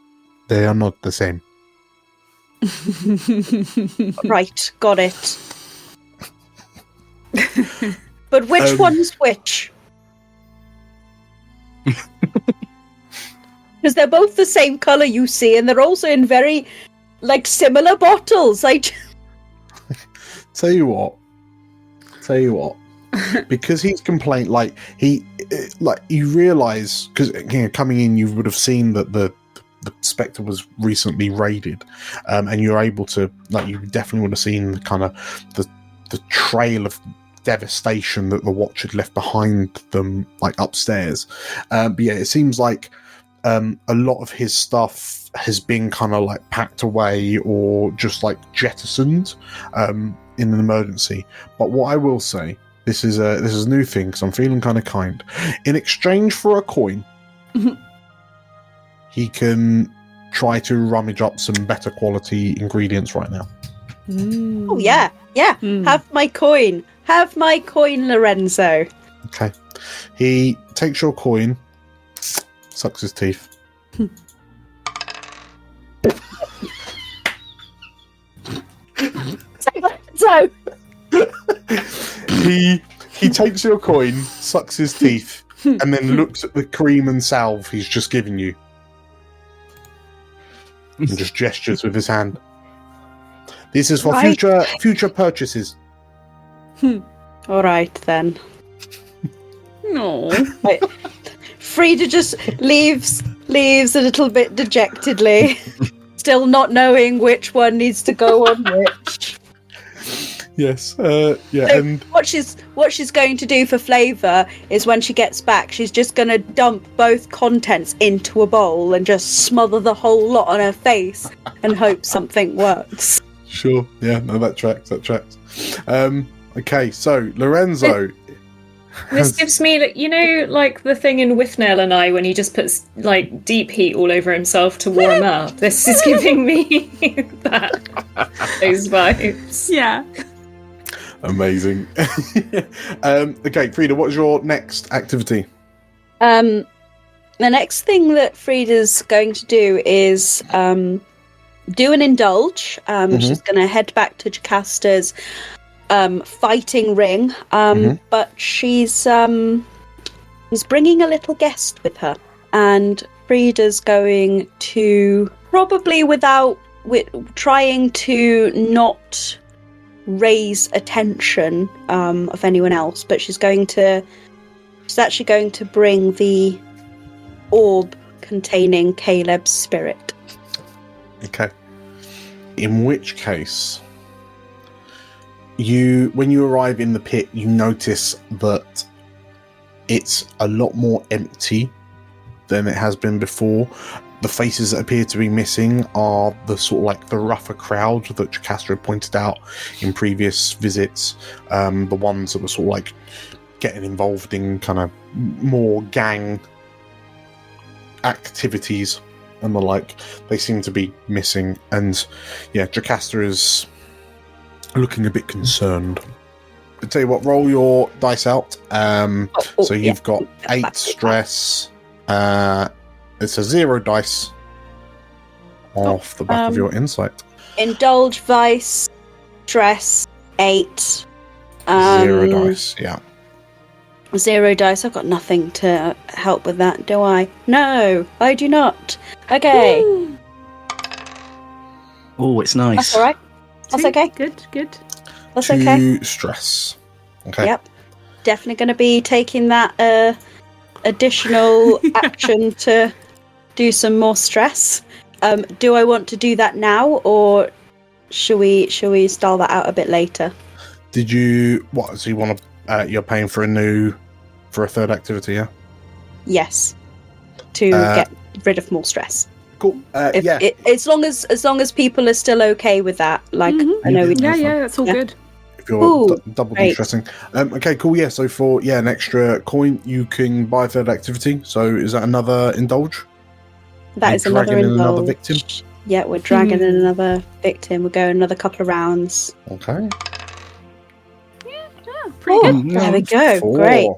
They are not the same. Right, got it. But which one's which? Because they're both the same colour, you see, and they're also in very, like, similar bottles. Tell you what, because he's complained, like you realise, because coming in, you would have seen that the Spectre was recently raided, and you're able to, like, you definitely would have seen the kind of the trail of devastation that the Watch had left behind them, like upstairs. But yeah, it seems like a lot of his stuff has been kind of like packed away or just like jettisoned in an emergency. But what I will say, this is a new thing, because I'm feeling kind of kind. In exchange for a coin, he can try to rummage up some better quality ingredients right now. Oh yeah. Have my coin, Lorenzo. Okay. He takes your coin, sucks his teeth. So he takes your coin, sucks his teeth, and then looks at the cream and salve he's just given you, and just gestures with his hand. This is for future purchases. All right then. No. Right. Frida just leaves a little bit dejectedly, still not knowing which one needs to go on which. Yes, So and what she's going to do for flavour is, when she gets back, she's just going to dump both contents into a bowl and just smother the whole lot on her face and hope something works. sure, yeah, no, that tracks. Okay, so Lorenzo. This gives me, like the thing in Withnail and I, when he just puts like deep heat all over himself to warm up. This is giving me those vibes. Yeah. Amazing. Okay, Frida, what's your next activity? The next thing that Frida's going to do is do an indulge. She's going to head back to Jacasta's fighting ring, but she's bringing a little guest with her. and Frida's going to probably trying to not raise attention of anyone else, but she's actually going to bring the orb containing Caleb's spirit. Okay. In which case, when you arrive in the pit, you notice that it's a lot more empty than it has been before. The faces that appear to be missing are the sort of like the rougher crowd that Jocasta had pointed out in previous visits. The ones that were sort of like getting involved in kind of more gang activities and the like. They seem to be missing. And yeah, Jocasta is looking a bit concerned. I tell you what, roll your dice out. So you've got 8 stress. It's a 0 dice off the back of your insight. Indulge vice, stress, 8. 0 dice, yeah. 0 dice. I've got nothing to help with that, do I? No, I do not. Okay. Oh, it's nice. That's all right. That's okay. Good. That's 2 okay. stress. Okay. Yep. Definitely going to be taking that additional action to do some more stress. Do I want to do that now, or should we stall that out a bit later? Did you so you want to you're paying for a third activity, yeah? Yes. To get rid of more stress. Cool. Yeah. As long as people are still okay with that, like I know we Yeah, that's all good. If you're double great. de-stressing. Okay, cool. Yeah, so for an extra coin, you can buy a third activity. So is that another indulge? That is another dragging in indulge. another victim? Yeah, we're dragging in another victim. We'll go another couple of rounds. Okay. Pretty good. There we go. 4. Great.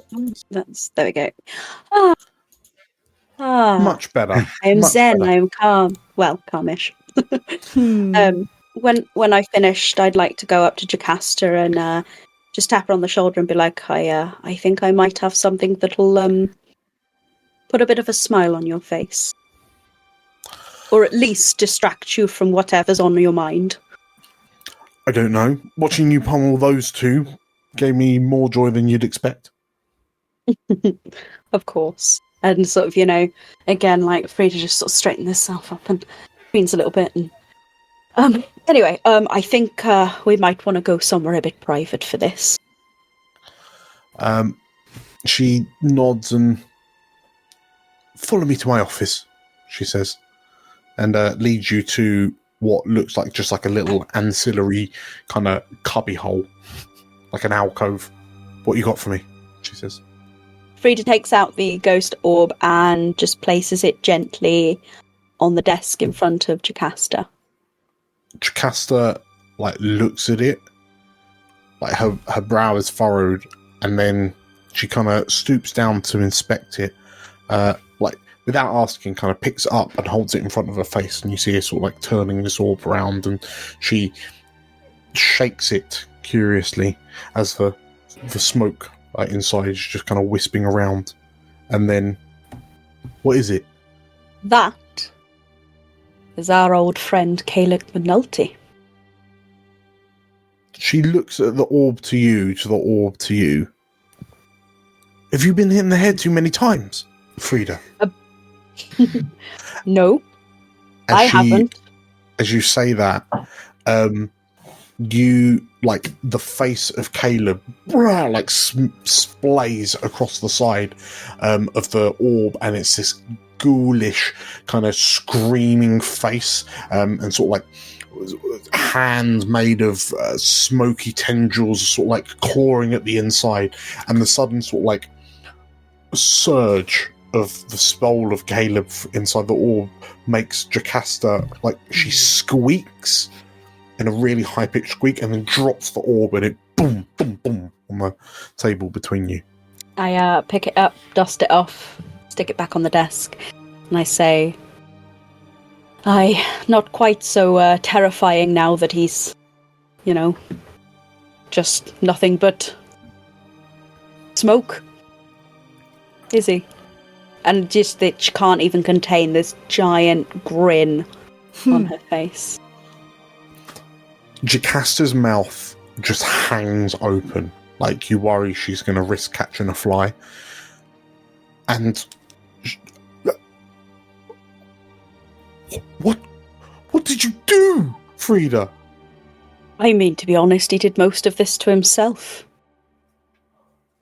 There we go. Much better. I'm Much zen. better. I'm calm. Well, calmish. When I finished, I'd like to go up to Jocasta and just tap her on the shoulder and be like, I think I might have something that'll put a bit of a smile on your face, or at least distract you from whatever's on your mind. I don't know. Watching you pummel those two gave me more joy than you'd expect. Of course. And sort of, again, like Frida just sort of straightened herself up and leans a little bit. And anyway, I think we might want to go somewhere a bit private for this. She nods and follow me to my office, she says, and leads you to what looks like just like a little ancillary kind of cubby hole, like an alcove. What you got for me? She says. Frida takes out the ghost orb and just places it gently on the desk in front of Jocasta. Jocasta looks at it, like her brow is furrowed, and then she kind of stoops down to inspect it, without asking, kind of picks it up and holds it in front of her face, and you see her sort of turning this orb around, and she shakes it curiously as the smoke inside is just kind of wisping around. And then, what is it? That is our old friend Caleb McNulty. She looks at the orb to you, Have you been hit in the head too many times, Frida? No, I haven't. As you say that, you, the face of Caleb, splays across the side of the orb, and it's this ghoulish kind of screaming face, and sort of hands made of smoky tendrils sort of clawing at the inside, and the sudden sort of surge of the soul of Caleb inside the orb makes Jocasta, she squeaks in a really high-pitched squeak, and then drops the orb, and it boom, boom, boom on the table between you. I pick it up, dust it off, stick it back on the desk, and I say, not quite so terrifying now that he's, just nothing but smoke. Is he? And just that she can't even contain this giant grin on her face. Jocasta's mouth just hangs open, like you worry she's going to risk catching a fly. And what did you do, Frida? I mean, to be honest, he did most of this to himself.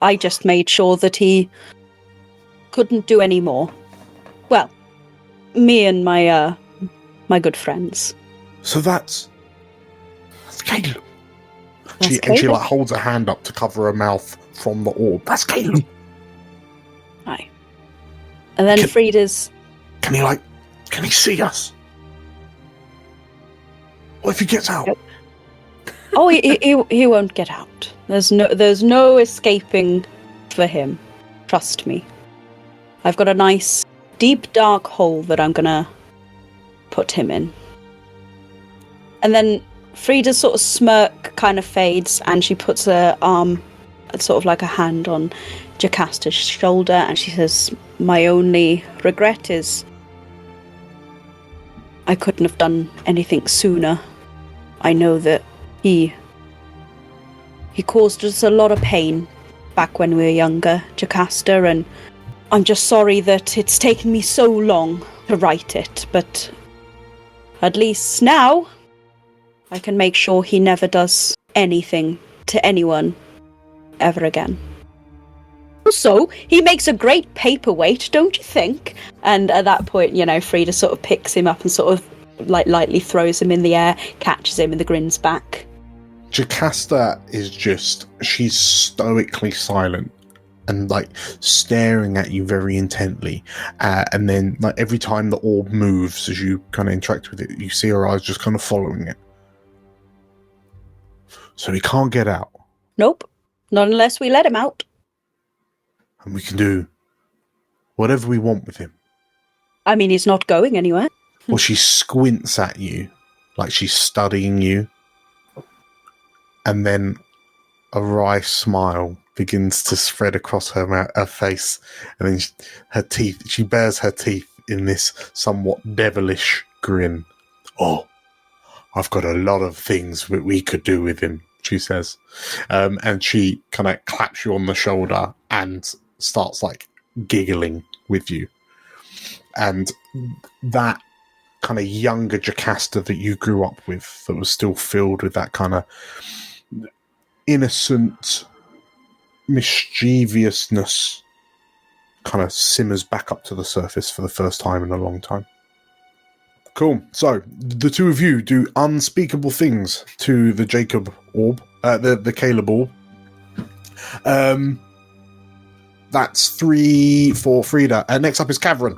I just made sure that he couldn't do any more. Well, me and my good friends. So that's Caleb. That's And she Caleb. like holds her hand up to cover her mouth from the orb. That's Caleb. Aye. And then Frida's... Can he see us? What if he gets out? Nope. Oh, he won't get out. There's no escaping for him. Trust me. I've got a nice, deep, dark hole that I'm gonna put him in. And then Frida's sort of smirk kind of fades, and she puts her arm, sort of like a hand on Jocasta's shoulder, and she says, "My only regret is I couldn't have done anything sooner. I know that he caused us a lot of pain back when we were younger, Jocasta, and I'm just sorry that it's taken me so long to write it, but at least now I can make sure he never does anything to anyone ever again. Also, he makes a great paperweight, don't you think?" And at that point, Frida sort of picks him up and sort of lightly throws him in the air, catches him, and the grin's back. Jocasta is she's stoically silent and staring at you very intently. And then every time the orb moves, as you kind of interact with it, you see her eyes just kind of following it. So he can't get out. Nope. Not unless we let him out. And we can do whatever we want with him. I mean, he's not going anywhere. Well, she squints at you, like she's studying you. And then a wry smile begins to spread across her face. And then she bares her teeth in this somewhat devilish grin. "Oh, I've got a lot of things that we could do with him," she says. And she kind of claps you on the shoulder and starts giggling with you. And that kind of younger Jocasta that you grew up with, that was still filled with that kind of innocent mischievousness, kind of simmers back up to the surface for the first time in a long time. Cool. So the two of you do unspeakable things to the Jacob orb, the Caleb orb. That's 3 for Frida. Next up is Cavern.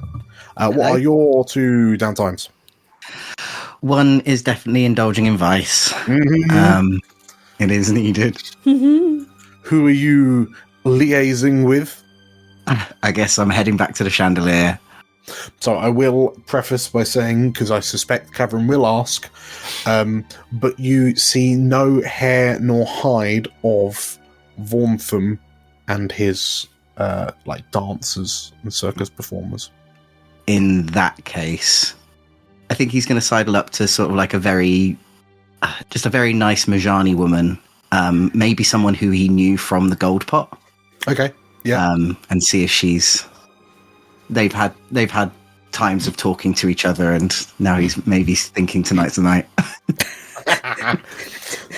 What are your two downtimes? One is definitely indulging in vice. Mm-hmm. It is needed. Who are you liaising with? I guess I'm heading back to the chandelier. So I will preface by saying, because I suspect Cavern will ask, but you see no hair nor hide of Vorntham and his dancers and circus performers. In that case, I think he's going to sidle up to sort of a very nice Majani woman, maybe someone who he knew from the Gold Pot. Okay, yeah. And see if they've had times of talking to each other, and now he's maybe thinking tonight's the night.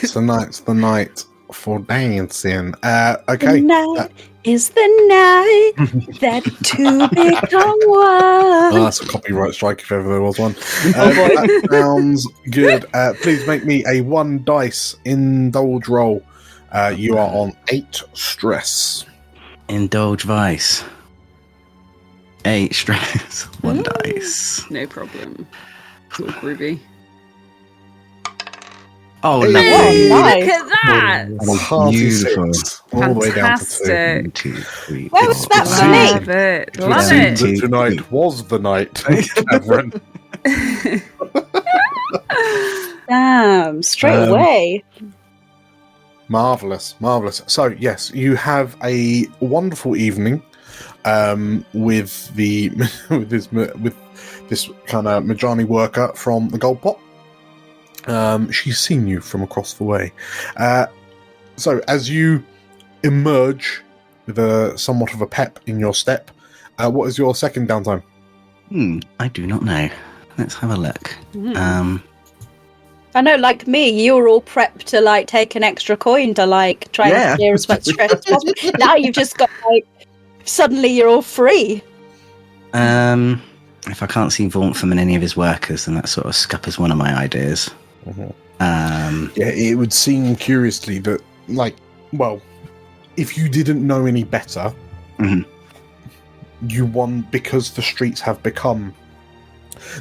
Tonight's the night for dancing. Okay. Tonight is the night that two become one. Oh, that's a copyright strike if ever there was one. That sounds good. Please make me a 1 dice indulge roll. You are on 8 stress. Indulge vice. 8 stress. 1 dice. No problem. It's all groovy. Oh, Hey, lovely. nice. Look at that! And a hearty Beautiful. 6, all the way down to 2. Fantastic. 1, 2, 3, Where was that for me? Love it. It Love seems it. that tonight was the night, Cavern. Damn, straight away. Marvellous, marvellous. So, yes, you have a wonderful evening with this kind of Majani worker from the Gold Pot. She's seen you from across the way. So as you emerge with somewhat of a pep in your step, what is your second downtime? I do not know. Let's have a look. I know, like me, you were all prepped to like take an extra coin to like try and clear as much stress as possible. Now you've just got like suddenly you're all free. If I can't see Vaughn from any of his workers, then that sort of scuppers one of my ideas. Yeah, it would seem curiously that, like, well, if you didn't know any better, you won because the streets have become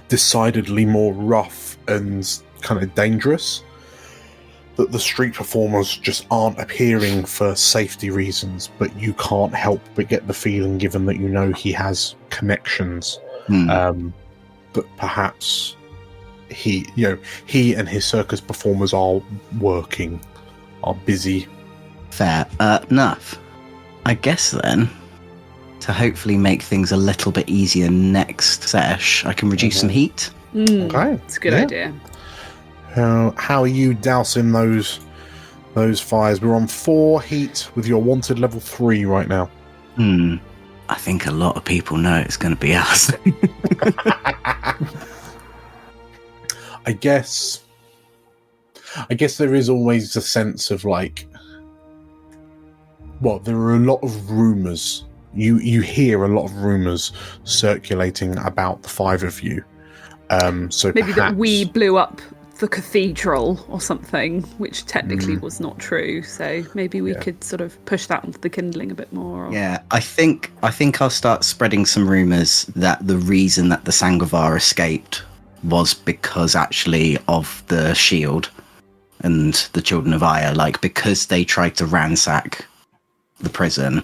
decidedly more rough and kind of dangerous, that the street performers just aren't appearing for safety reasons, but you can't help but get the feeling, given that you know he has connections, that perhaps he and his circus performers are busy. Fair enough. I guess then, to hopefully make things a little bit easier next sesh, I can reduce some heat. Okay, It's a good idea. How are you dousing those fires? We're on 4 heat with your wanted level 3 right now. I think a lot of people know it's going to be us. I guess there is always a sense of like, well, there are a lot of rumours. You hear a lot of rumours circulating about the 5 of you. So Maybe perhaps, that we blew up the cathedral or something, which technically was not true. So maybe we could sort of push that onto the kindling a bit more. Yeah, I think I'll start spreading some rumours that the reason that the Sangovar escaped was because actually of the shield and the Children of Aya, like because they tried to ransack the prison.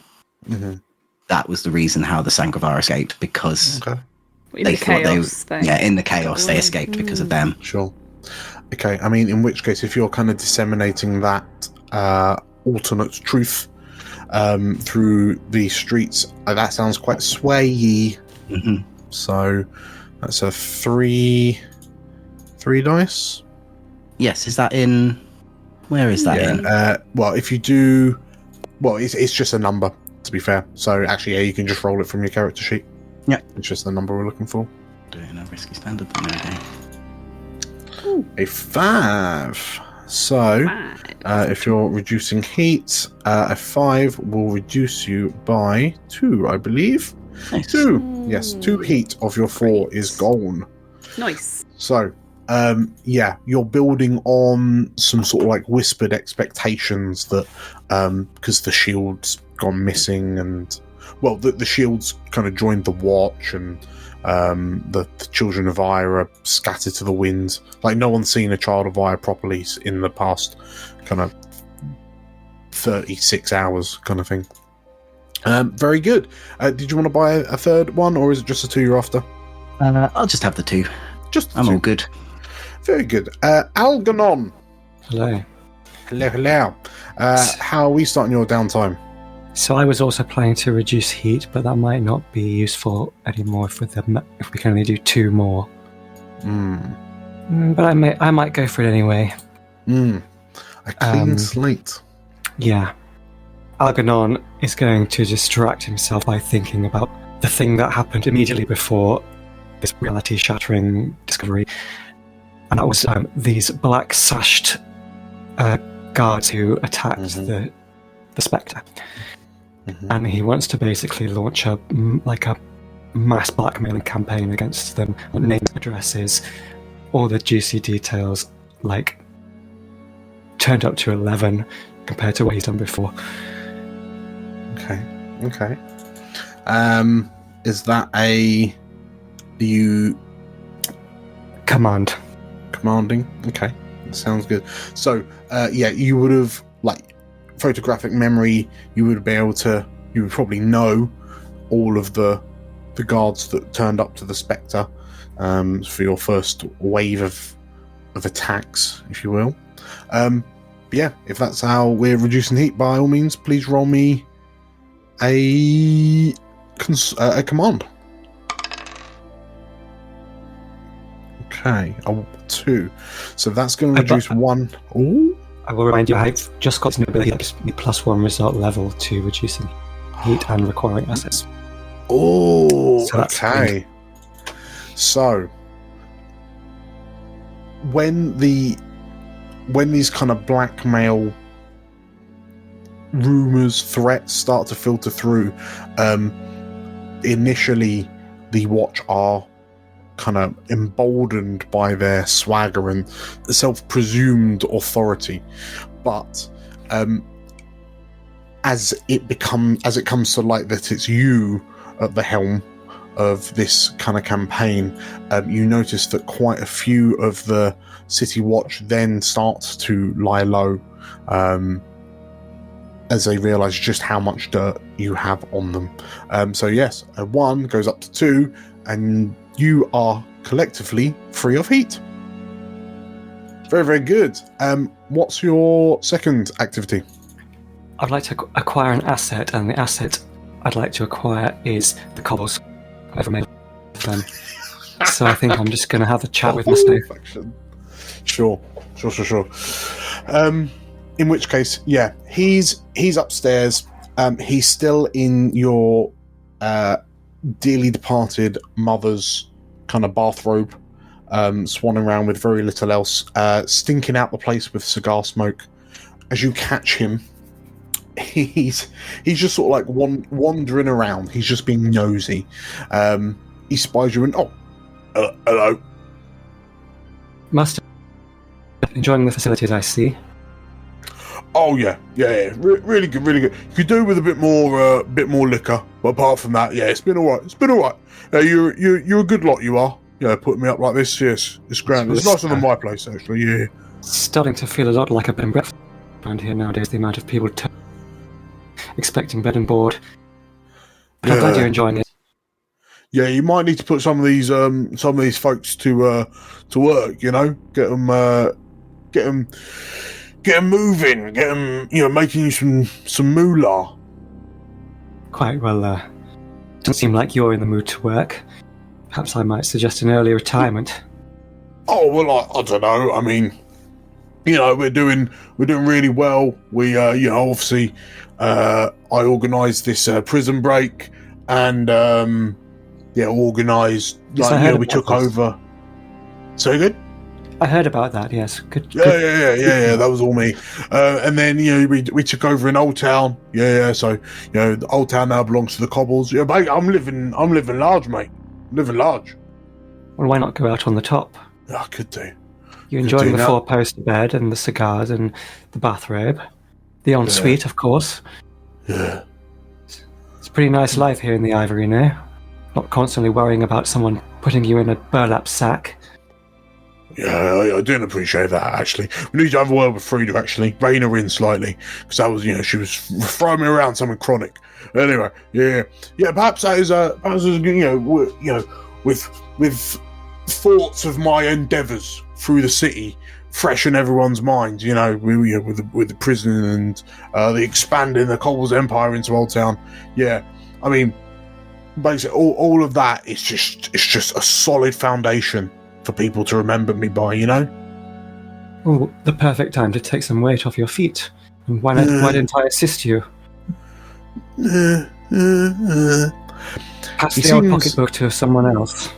That was the reason how the Sangovar escaped, because they thought in the chaos they escaped because of them. Sure. Okay, I mean, in which case, if you're kind of disseminating that alternate truth through the streets, that sounds quite swayy. So that's a 3 dice. Yes, is that in? Where is that in? Well, if you do, well, it's just a number, to be fair. So actually, yeah, you can just roll it from your character sheet. Yeah, it's just the number we're looking for. Do it in a risky standard. Then, okay. A 5. So, if you're reducing heat, a 5 will reduce you by 2, I believe. Nice. 2. Yes, 2 heat of your 4 is gone. Nice. So, you're building on some sort of like whispered expectations that, because the shield's gone missing, and well, the shield's kind of joined the watch, and the children of Aya are scattered to the winds. Like, no one's seen a child of Aya properly in the past kind of 36 hours kind of thing. Very good. Did you want to buy a third one, or is it just the 2 you're after? I'll just have the 2. I'm all good. Very good. Algernon. Hello. Hello. How are we starting your downtime? So I was also planning to reduce heat, but that might not be useful anymore if we can only do 2 more. But I might go for it anyway. A clean slate. Yeah. Algernon is going to distract himself by thinking about the thing that happened immediately before this reality-shattering discovery. And that was these black-sashed guards who attacked the Spectre. And he wants to basically launch a mass blackmailing campaign against them, names, addresses, all the juicy details, like turned up to 11 compared to what he's done before. Okay. Is that you commanding? Okay, sounds good. So, you would have, like, photographic memory, you would probably know all of the guards that turned up to the Spectre for your first wave of attacks, if you will. If that's how we're reducing heat, by all means, please roll me a a command. Okay, a 2. So that's going to reduce 1. Ooh. I will remind you, I've just got an ability that gives me +1 result level to reducing heat and requiring assets. Oh, So that's okay. So when these kind of blackmail rumors, threats start to filter through, initially the Watch are kind of emboldened by their swagger and self-presumed authority, but as it comes to light that it's you at the helm of this kind of campaign, you notice that quite a few of the City Watch then starts to lie low, as they realise just how much dirt you have on them. So yes, a 1 goes up to 2, and you are collectively free of heat. Very, very good. What's your second activity? I'd like to acquire an asset, and the asset I'd like to acquire is the cobbles I've made of them. So I think I'm just going to have a chat with myself. Sure. In which case, yeah, he's upstairs. He's still in your dearly departed mother's kind of bathrobe, swanning around with very little else, stinking out the place with cigar smoke. As you catch him, he's just sort of like wandering around. He's just being nosy. He spies you and hello. Master, enjoying the facilities, I see. Oh yeah. Really good. You could do with a bit more liquor, but apart from that, yeah, it's been all right. You're a good lot, you are. Yeah, putting me up like this, yes, it's grand. It's nicer than my place, actually. Yeah. Starting to feel a lot like a bed and breakfast around here nowadays. The amount of people expecting bed and board. But I'm glad you're enjoying it. Yeah, you might need to put some of these folks to work. You know, get them moving, get them, making you some moolah. Quite well. Doesn't seem like you're in the mood to work. Perhaps I might suggest an early retirement. Oh well, I don't know. I mean, we're doing really well. We obviously, I organised this prison break, and organised we took over. So good. I heard about that. Yes, good. Yeah. That was all me. And then we took over in Old Town. Yeah. So the Old Town now belongs to the Cobbles. Yeah, mate, I'm living large, mate. I'm living large. Well, why not go out on the top? Yeah, I could do. You're enjoying the 4-poster bed and the cigars and the bathrobe, the ensuite, of course. Yeah. It's a pretty nice life here in the Ivory now. Not constantly worrying about someone putting you in a burlap sack. Yeah, I didn't appreciate that, actually. We need to have a word with Frida, actually. Rein her in slightly. Because that was, she was throwing me around something chronic. Anyway, yeah. Perhaps that is, with thoughts of my endeavours through the city, fresh in everyone's minds, with the prison and the expanding the Cobbles Empire into Old Town. Yeah, I mean, basically, all of that is just a solid foundation for people to remember me by, Well, the perfect time to take some weight off your feet. And why didn't I assist you? Pass the old pocketbook to someone else.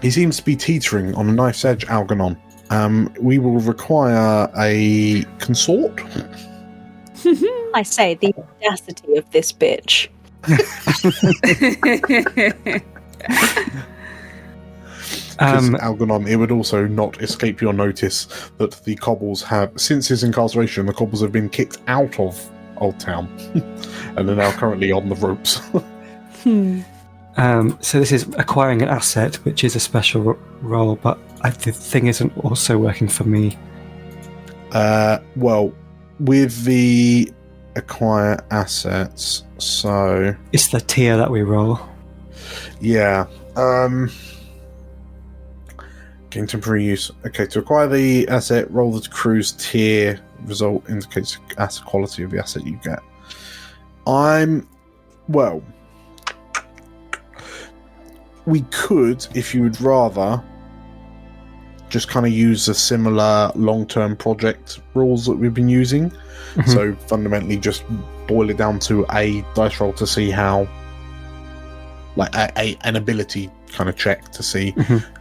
He seems to be teetering on a knife's edge, Algernon. We will require a consort. I say, the audacity of this bitch. Algernon, it would also not escape your notice that the Cobbles have, since his incarceration, the Cobbles have been kicked out of Old Town and are now currently on the ropes. So this is acquiring an asset, which is a special role, but the thing isn't also working for me. Well, with the acquire assets, so... It's the tier that we roll. Yeah. Gain temporary use. Okay, to acquire the asset, roll the crew's tier. Result indicates asset quality of the asset you get. we could, if you would rather, just kind of use the similar long-term project rules that we've been using. Mhm. So fundamentally just boil it down to a dice roll to see how, like an ability kind of check to see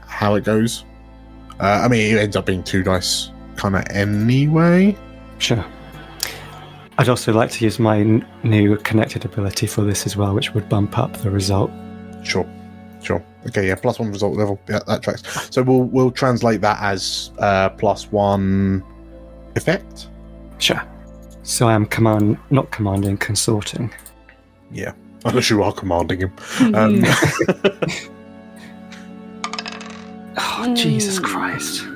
how it goes. I mean, it ends up being 2 dice kind of anyway. Sure. I'd also like to use my new connected ability for this as well, which would bump up the result. Sure. Okay, yeah, +1 result level. Yeah, that tracks. So we'll translate that as +1 effect. Sure. So I am not commanding, consorting. Yeah, unless you are commanding him. Oh, Jesus Christ.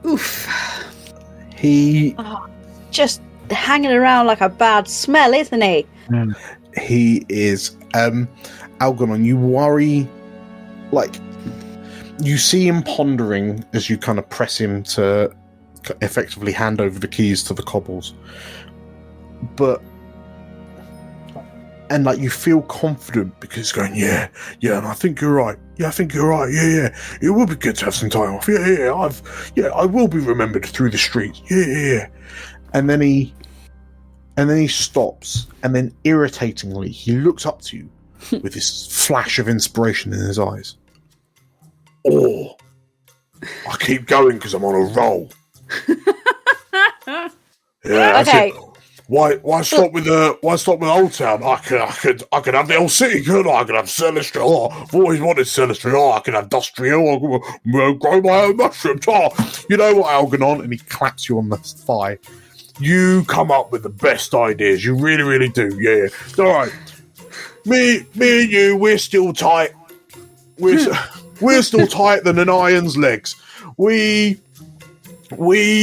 Oof. He Just hanging around like a bad smell, isn't he? He is. Algernon, you worry, like, you see him pondering as you kind of press him to effectively hand over the keys to the cobbles. And like, you feel confident because he's going, yeah, and I think you're right. Yeah, I think you're right. Yeah. It would be good to have some time off. Yeah. I will be remembered through the streets. Yeah. And then he stops, and then irritatingly, he looks up to you with this flash of inspiration in his eyes. Oh, I keep going because I'm on a roll. Yeah, Okay. Why stop with Old Town? I could have the old city, couldn't I? I could have Celestial. Oh, I've always wanted Celestial. Oh, I could have Industrial. I could grow my own mushrooms. Oh, you know what, Algernon? And he claps you on the thigh. You come up with the best ideas. You really, really do. Yeah. All right. Me and you, we're still tight. We're still tighter than an iron's legs. We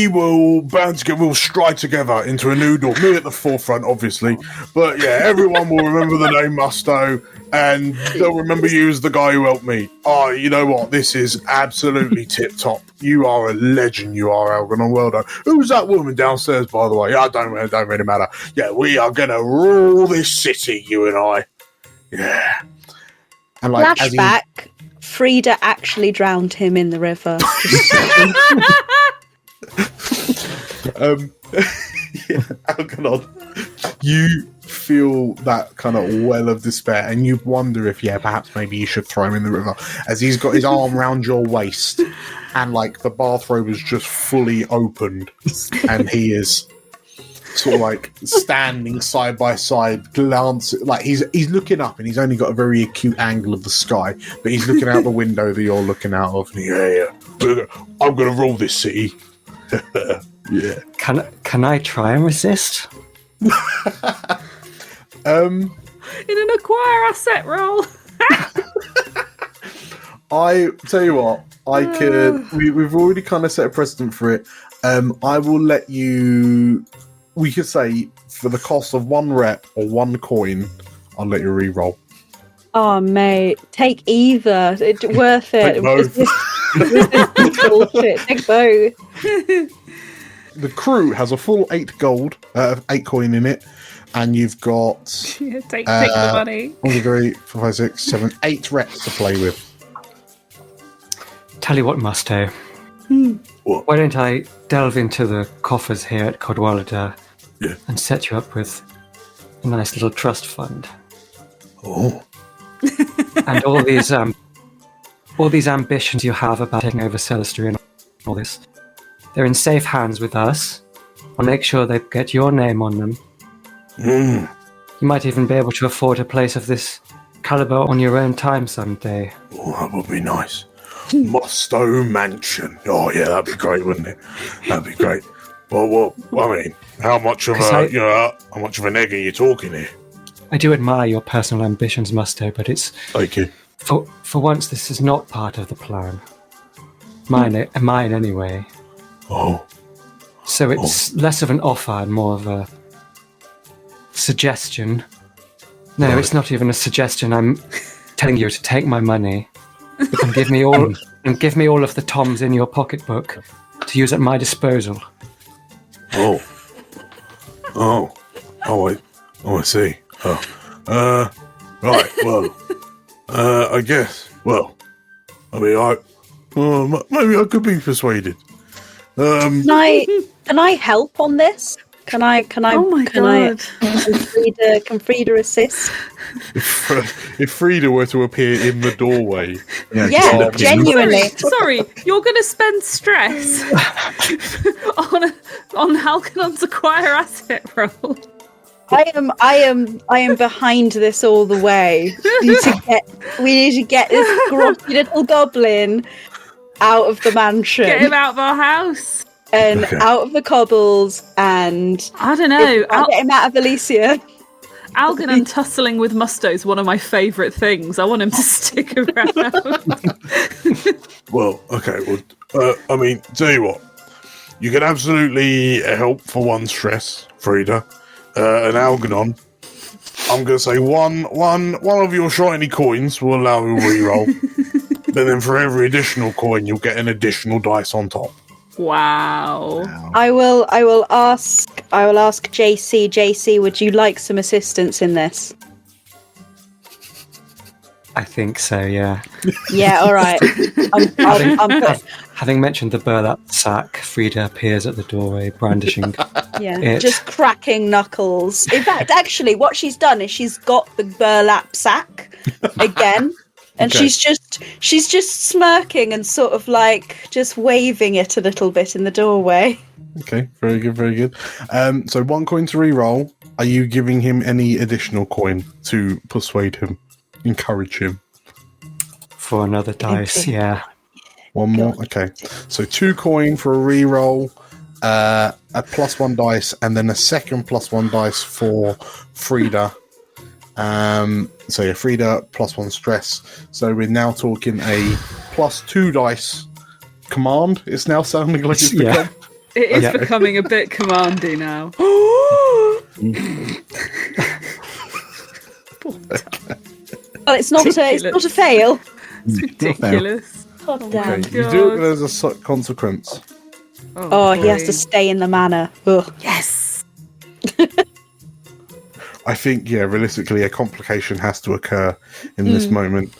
will band together. We'll stride together into a new door. Me at the forefront, obviously. But yeah, everyone will remember the name Musto, and they'll remember you as the guy who helped me. Oh, you know what? This is absolutely tip top. You are a legend. You are, Algernon. Well done. Who's that woman downstairs, by the way? Yeah, don't really matter. Yeah, we are gonna rule this city, you and I. Yeah. And like, Flashback. Frida actually drowned him in the river. Algernon, you feel that kind of well of despair, and you wonder if, perhaps maybe you should throw him in the river, as he's got his arm round your waist, and like the bathrobe is just fully opened, and he is sort of like standing side by side, glancing, like he's looking up, and he's only got a very acute angle of the sky, but he's looking out the window that you're looking out of. Yeah. I'm gonna rule this city. Yeah. Can I try and resist? In an acquire asset roll. I tell you what, I could. We've already kind of set a precedent for it. I will let you. We could say for the cost of 1 rep or 1 coin, I'll let you re-roll. Oh, mate, take either. It's worth it. Take both. Bullshit. Take both. The crew has a full 8 gold, 8 coin in it, and you've got take the money. 1, 2, 3, 4, 5, 6, 7, 8 reps to play with. Tell you what, Musto. What? Why don't I delve into the coffers here at Cadwallader and set you up with a nice little trust fund? Oh. And all these ambitions you have about taking over Celestria and all this, they're in safe hands with us. I'll make sure they get your name on them. You might even be able to afford a place of this caliber on your own time someday. Oh, that would be nice. Musto Mansion. Oh yeah, that'd be great, wouldn't it? That'd be great. Well, I mean, how much of an egg are you talking here? I do admire your personal ambitions, Musto, but it's... Thank you. For once, this is not part of the plan. Mine anyway. Oh. So it's less of an offer and more of a suggestion. No, Right. It's not even a suggestion. I'm telling you to take my money and give me all of the toms in your pocketbook to use at my disposal. Oh, I see. Right, well, I guess. Well, I mean, maybe I could be persuaded. Can I help on this? Can I? Oh my god! Can Frida assist? If Frida were to appear in the doorway, Yeah, genuinely. Sorry, you're going to spend stress on Halconon's acquire asset roll. I am behind this all the way. We need to get this grotty little goblin out of the mansion. Get him out of our house. And out of the cobbles, and I don't know. Get him out of Elysia. Algernon tussling with Musto is one of my favourite things. I want him to stick around. Well, okay. Well, I mean, tell you what, you can absolutely help for one stress, Frida, and Algernon. I'm going to say one of your shiny coins will allow you a reroll. But then for every additional coin, you'll get an additional dice on top. Wow. I will ask JC. JC, would you like some assistance in this? I think so, yeah. Yeah, all right. Having mentioned the burlap sack, Frida appears at the doorway, brandishing it. Just cracking knuckles. In fact, actually, what she's done is she's got the burlap sack again. And she's just smirking and sort of like just waving it a little bit in the doorway. Okay, very good, very good. So 1 coin to re-roll. Are you giving him any additional coin to persuade him, encourage him? For another dice, yeah. One more? Okay. So 2 coin for a re-roll, a +1 dice, and then a second +1 dice for Frida. So yeah, Frida +1 stress. So we're now talking a +2 dice command. It's now sounding like it's become. It is becoming a bit commandy now. Well, it's not a fail. It's ridiculous. God damn. Okay, you do it as a consequence. Oh, he has to stay in the manor. Ugh. Yes. I think, realistically, a complication has to occur in this moment.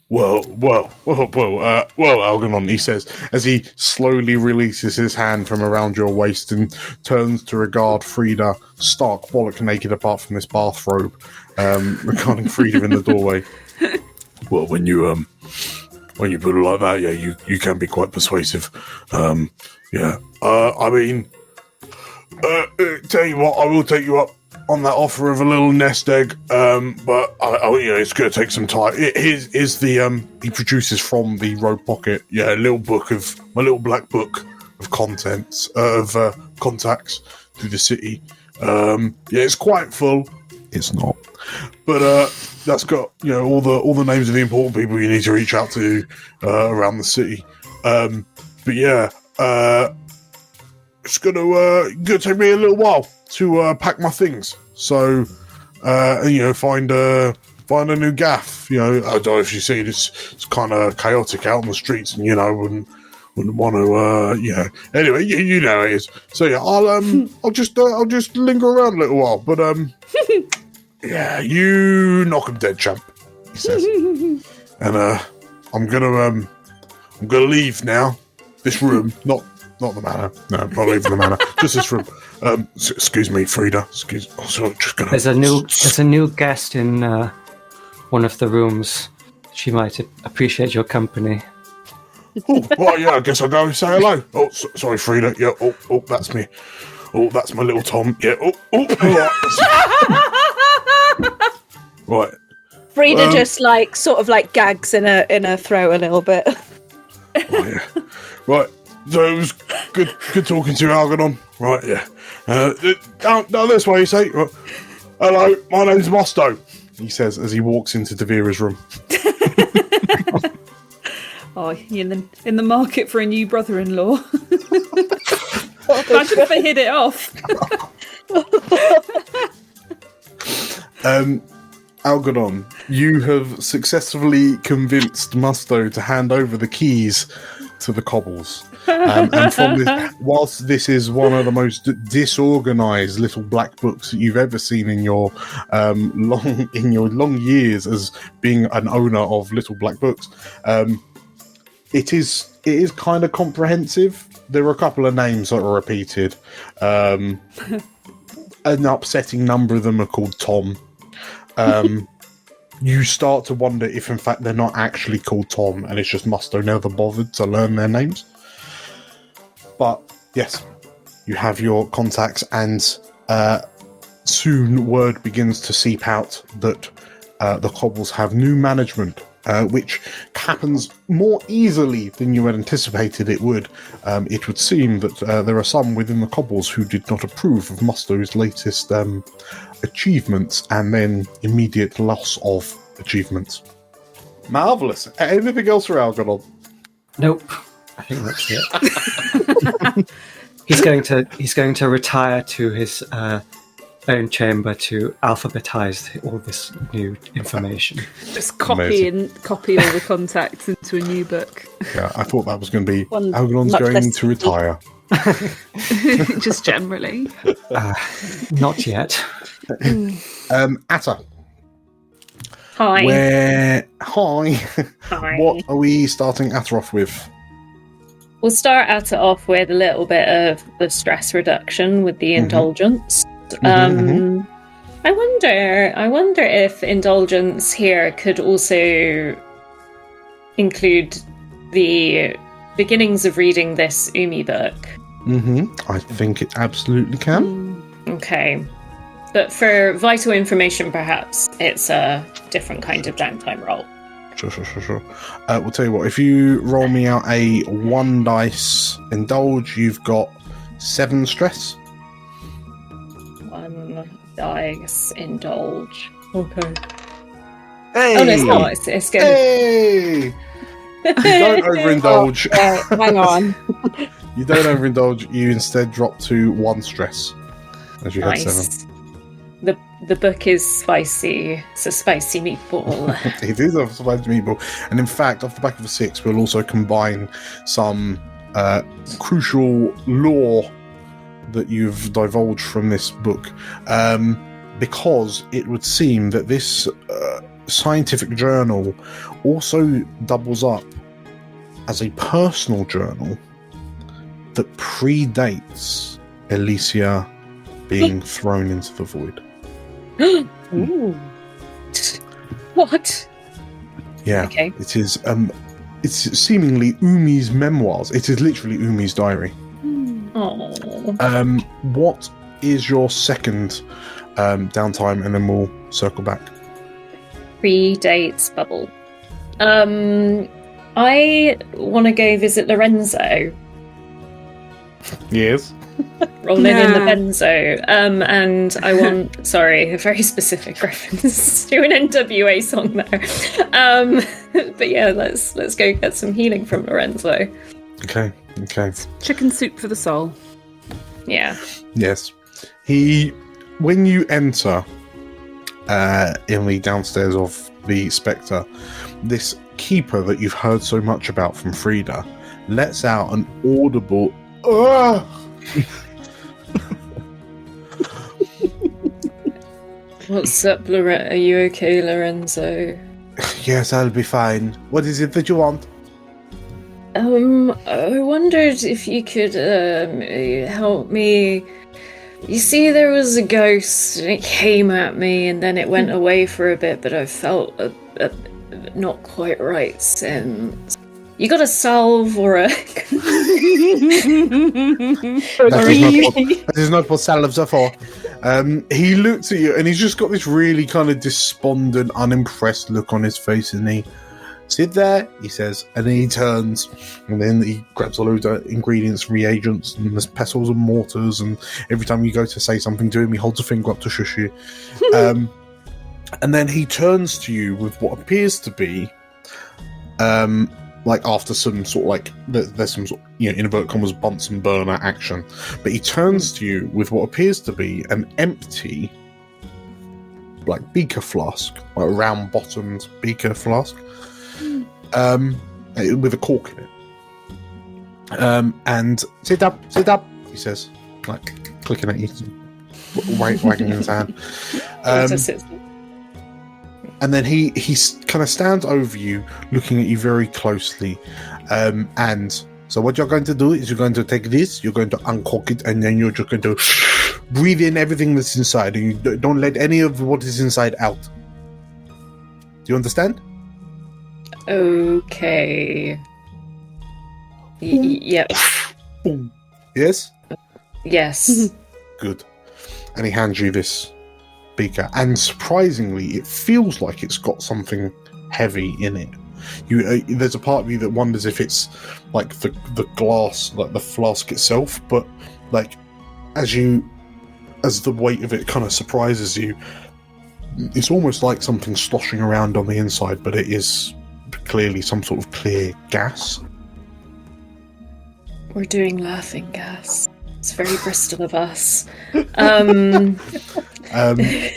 Well, Algernon, he says, as he slowly releases his hand from around your waist and turns to regard Frida stark bollock naked apart from this bathrobe, regarding Frida in the doorway. Well, when you put it like that, you can be quite persuasive. I mean, tell you what, I will take you up on that offer of a little nest egg, but it's going to take some time. Here's the he produces from the robe pocket, a little book of my little black book of contents of contacts through the city. It's quite full. It's not, but that's got all the names of the important people you need to reach out to around the city. It's gonna take me a little while to pack my things. So, find a new gaff. I don't know if you see it. It's kind of chaotic out on the streets, and wouldn't want to. Anyway, you know it is. So yeah, I'll just linger around a little while. But you knock 'em dead, champ. He says, and I'm gonna leave now. This room, not the manor. No, I'm not leaving the manor. Just this room. Excuse me, Frida. There's a new guest in one of the rooms. She might appreciate your company. Oh, well, yeah. I guess I'll go and say hello. Oh, sorry, Frida. Yeah. Oh, that's me. Oh, that's my little Tom. Yeah. Right. Frida just sort of gags in her throat a little bit. Oh, yeah. Right. So it was good talking to you, Algernon. Right, yeah. Down this way, you say. Hello, my name's Musto, he says as he walks into Devira's room. Oh, you're in the market for a new brother-in-law. Imagine if they hit it off. Algernon, you have successfully convinced Musto to hand over the keys to the cobbles. And from this, whilst this is one of the most disorganized little black books that you've ever seen in your long years as being an owner of little black books, it is kind of comprehensive. There are a couple of names that are repeated. An upsetting number of them are called Tom. You start to wonder if, in fact, they're not actually called Tom, and it's just Musto never bothered to learn their names. But, yes, you have your contacts, and soon word begins to seep out that the Cobbles have new management, which happens more easily than you had anticipated it would. It would seem that there are some within the Cobbles who did not approve of Musto's latest achievements and then immediate loss of achievements. Marvellous. Anything else for Algernon? Nope. I think that's it. He's going to retire to his own chamber to alphabetize all this new information. Just copy all the contacts into a new book. Yeah, I thought that was going to be Algernon's going to retire. Just generally. Not yet. Atta. Hi. Hi. What are we starting Atta off with? We'll start Atta off with a little bit of the stress reduction with the indulgence. I wonder if indulgence here could also include the beginnings of reading this Umi book. I think it absolutely can. Okay. But for vital information, perhaps it's a different kind of downtime roll. Sure. We'll tell you what, if you roll me out a 1 dice indulge, you've got 7 stress. 1 dice indulge. Okay. Hey! Oh, no, it's not. It's good. Hey! You don't overindulge. Hang on. You don't overindulge. You instead drop to 1 stress, as you had 7. The book is spicy. It's a spicy meatball. It is a spicy meatball, and in fact, off the back of a 6, we'll also combine some crucial lore that you've divulged from this book, because it would seem that this scientific journal also doubles up as a personal journal that predates Elysia being thrown into the void. Ooh. What? Yeah. Okay. It is. It's seemingly Umi's memoirs. It is literally Umi's diary. Oh. What is your second downtime, and then we'll circle back. Predates bubble. I want to go visit Lorenzo. Yes. Rolling in the benzo. And I want, sorry, a very specific reference to an NWA song there. But yeah, let's go get some healing from Lorenzo. Okay. Chicken soup for the soul. Yeah. Yes. When you enter in the downstairs of the Spectre, this keeper that you've heard so much about from Frida lets out an audible What's up, Are you okay, Lorenzo? Yes, I'll be fine. What is it that you want? I wondered if you could help me. You see, there was a ghost, and it came at me, and then it went away for a bit, but I felt not quite right since. You got a salve or a... That is not what salves are for. He looks at you, and he's just got this really kind of despondent, unimpressed look on his face, and he sit there, he says, and then he turns, and then he grabs a load of ingredients, reagents, and there's pestles and mortars, and every time you go to say something to him, he holds a finger up to shush you. And then he turns to you with what appears to be, like after some sort of like, there's some sort of, in inverted commas, Bunsen burner action, but he turns to you with what appears to be an empty, like, beaker flask, like a round-bottomed beaker flask, with a cork in it. And sit up, he says, like clicking at you, wagging his hand. And then he kind of stands over you, looking at you very closely. And so what you're going to do is you're going to take this, you're going to uncork it, and then you're just going to breathe in everything that's inside, and you don't let any of what is inside out. Do you understand? Okay. Yep. Yes? Yes. Good. And he hands you this beaker, and surprisingly, it feels like it's got something heavy in it. There's a part of you that wonders if it's like the glass, like the flask itself, but like as the weight of it kind of surprises you, it's almost like something sloshing around on the inside, but it is clearly some sort of clear gas. We're doing laughing gas. It's very Bristol of us.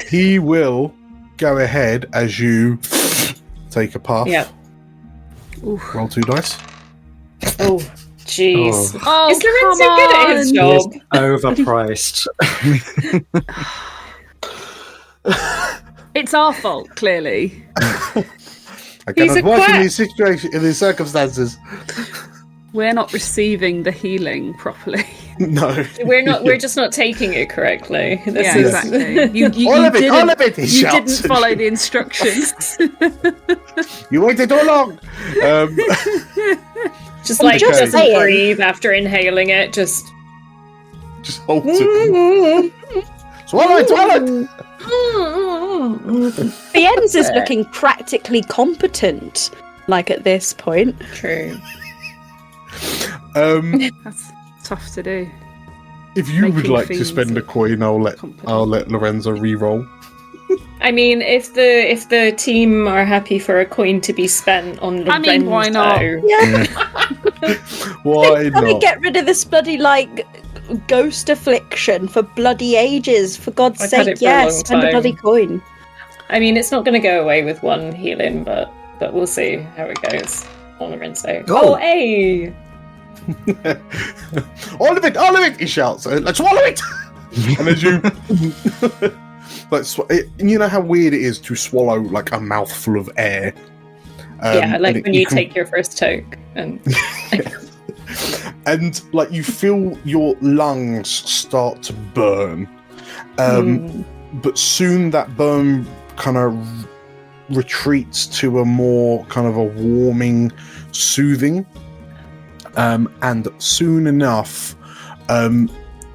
He will go ahead as you take a puff. Yeah. Roll 2 dice. Oh, jeez. Oh, is Lorenzo good at his job? Overpriced. It's our fault, clearly. I cannot work in these situations, in these circumstances. We're not receiving the healing properly. No, We're just not taking it correctly. Exactly. You all of it. He you shouts. didn't follow the instructions. You waited too long. Just like just doesn't saying. breathe after inhaling it. Just hold it. Swallow it. The ends is looking practically competent, like at this point. true. That's tough to do. If you would Making like to fiends spend a coin, I'll let Lorenzo re-roll. I mean, if the team are happy for a coin to be spent on Lorenzo, I mean, why not? Yeah. Why Let me not? get rid of this bloody ghost affliction for bloody ages. For God's I've had sake, it for a long yes, spend a time. bloody coin. I mean, it's not going to go away with one healing, but we'll see how it goes on Lorenzo. Oh. Oh, hey! all of it! He shouts. Let's swallow it. And as you, you know how weird it is to swallow like a mouthful of air. Yeah, like and when you take your first toke, and and like you feel your lungs start to burn, but soon that burn kind of retreats to a more kind of a warming, soothing, and soon enough,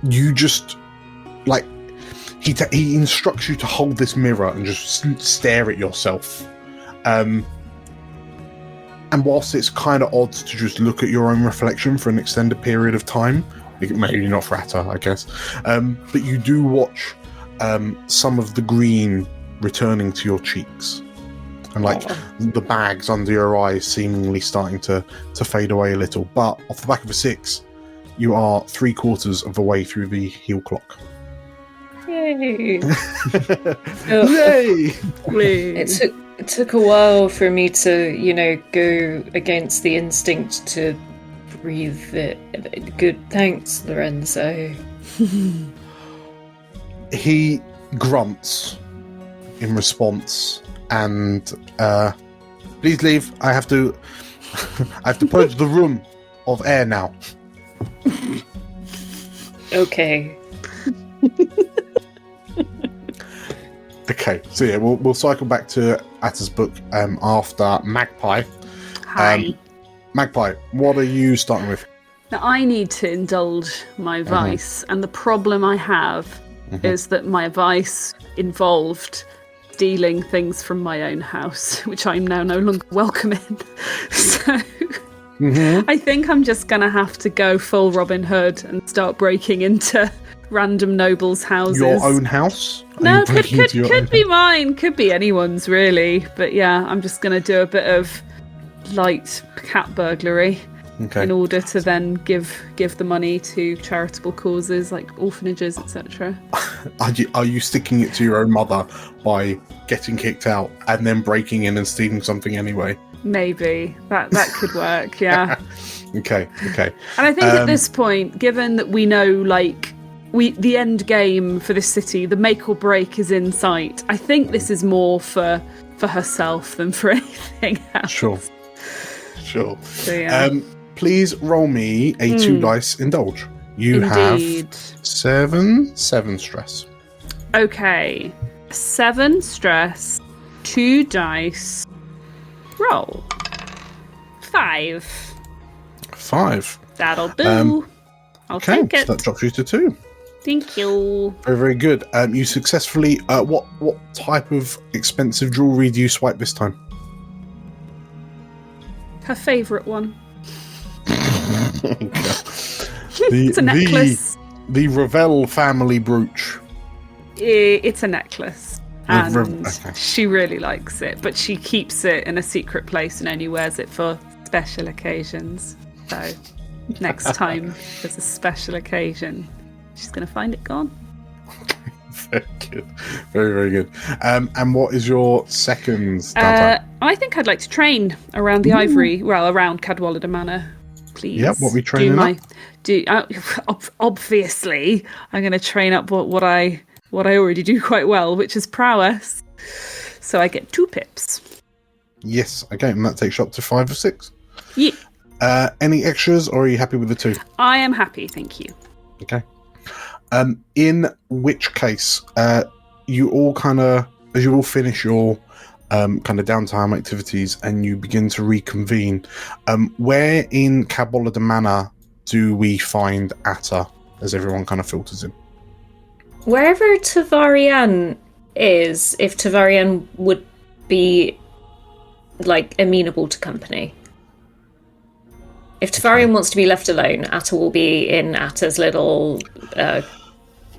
you just like he instructs you to hold this mirror and just stare at yourself. And whilst it's kind of odd to just look at your own reflection for an extended period of time, maybe not Fratter, I guess, but you do watch some of the green returning to your cheeks, and like the bags under your eyes seemingly starting to fade away a little. But off the back of a 6, you are 3/4 of the way through the heal clock. yay! Yay! It took a while for me to, go against the instinct to breathe it. Good, thanks, Lorenzo. He grunts in response and please leave. I have to purge the room of air now. Okay. Okay, so yeah, we'll cycle back to Atta's book after Magpie. Hi. Magpie, what are you starting with? Now, I need to indulge my vice, and the problem I have is that my vice involved stealing things from my own house, which I'm now no longer welcome in. So I think I'm just going to have to go full Robin Hood and start breaking into random nobles' houses. Your own house? No, could be mine, could be anyone's really. But yeah, I'm just going to do a bit of light cat burglary in order to then give the money to charitable causes like orphanages, etc. Are you sticking it to your own mother by getting kicked out and then breaking in and stealing something anyway? Maybe that could work. Yeah. Okay. And I think at this point, given that we know, like, the end game for this city, the make or break is in sight. I think this is more for herself than for anything else. Sure. So, yeah. Please roll me a 2 dice indulge. You Indeed. have 7 stress. Okay. 7 stress, 2 dice, roll. 5. 5. That'll do. I'll take it. So that drops you to 2. Thank you. Very, very good. You successfully. What type of expensive jewelry do you swipe this time? Her favourite one. It's a necklace. The Ravel family brooch. It's a necklace. And Okay. she really likes it, but she keeps it in a secret place and only wears it for special occasions. So next time there's a special occasion, she's going to find it gone. Very good. Very, very good. And what is your second downtime? I think I'd like to train around the Ivory, around Cadwallader Manor, please. Yep, what we training up? Obviously, I'm going to train up what I already do quite well, which is prowess. So I get 2 pips. Yes, okay, and that takes you up to 5 or 6. Yeah. Any extras, or are you happy with the 2? I am happy, thank you. Okay. In which case, you all as you all finish your kind of downtime activities and you begin to reconvene, where in Cadwallader Manor do we find Atta as everyone kind of filters in? Wherever Tavarian is, if Tavarian would be, like, amenable to company. If Tavarian wants to be left alone, Atta will be in Atta's little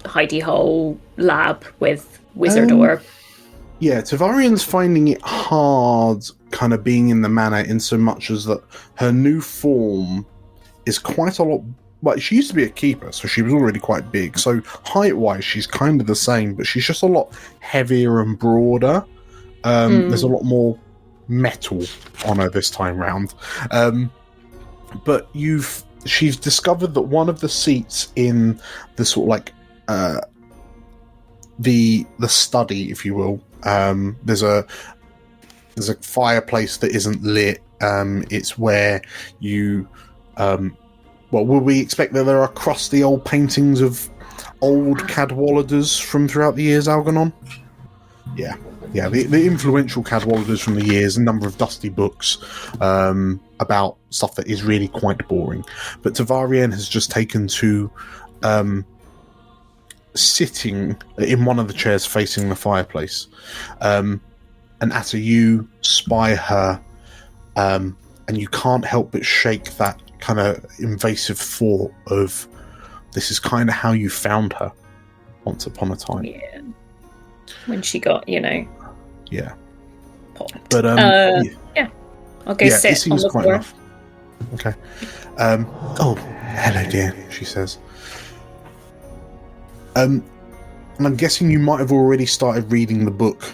hidey hole lab with Wizard Orb. Yeah, Tavarian's finding it hard kind of being in the manor in so much as that her new form is quite a lot. Well, she used to be a keeper, so she was already quite big. So height-wise, she's kind of the same, but she's just a lot heavier and broader. There's a lot more metal on her this time round. But she's discovered that one of the seats in the sort of like the study, if you will, there's a fireplace that isn't lit. It's where you will we expect that there are crusty old paintings of old Cadwalladers from throughout the years, Algernon? Yeah, the influential Cadwalladers from the years, a number of dusty books about stuff that is really quite boring. But Tavarian has just taken to sitting in one of the chairs facing the fireplace. And Atta, you spy her, and you can't help but shake that kind of invasive thought of this is kind of how you found her once upon a time. Yeah. When she got, Yeah. popped. But yeah. I'll go sit it seems on the quite floor. enough. Okay. Oh, hello, dear, she says. And I'm guessing you might have already started reading the book.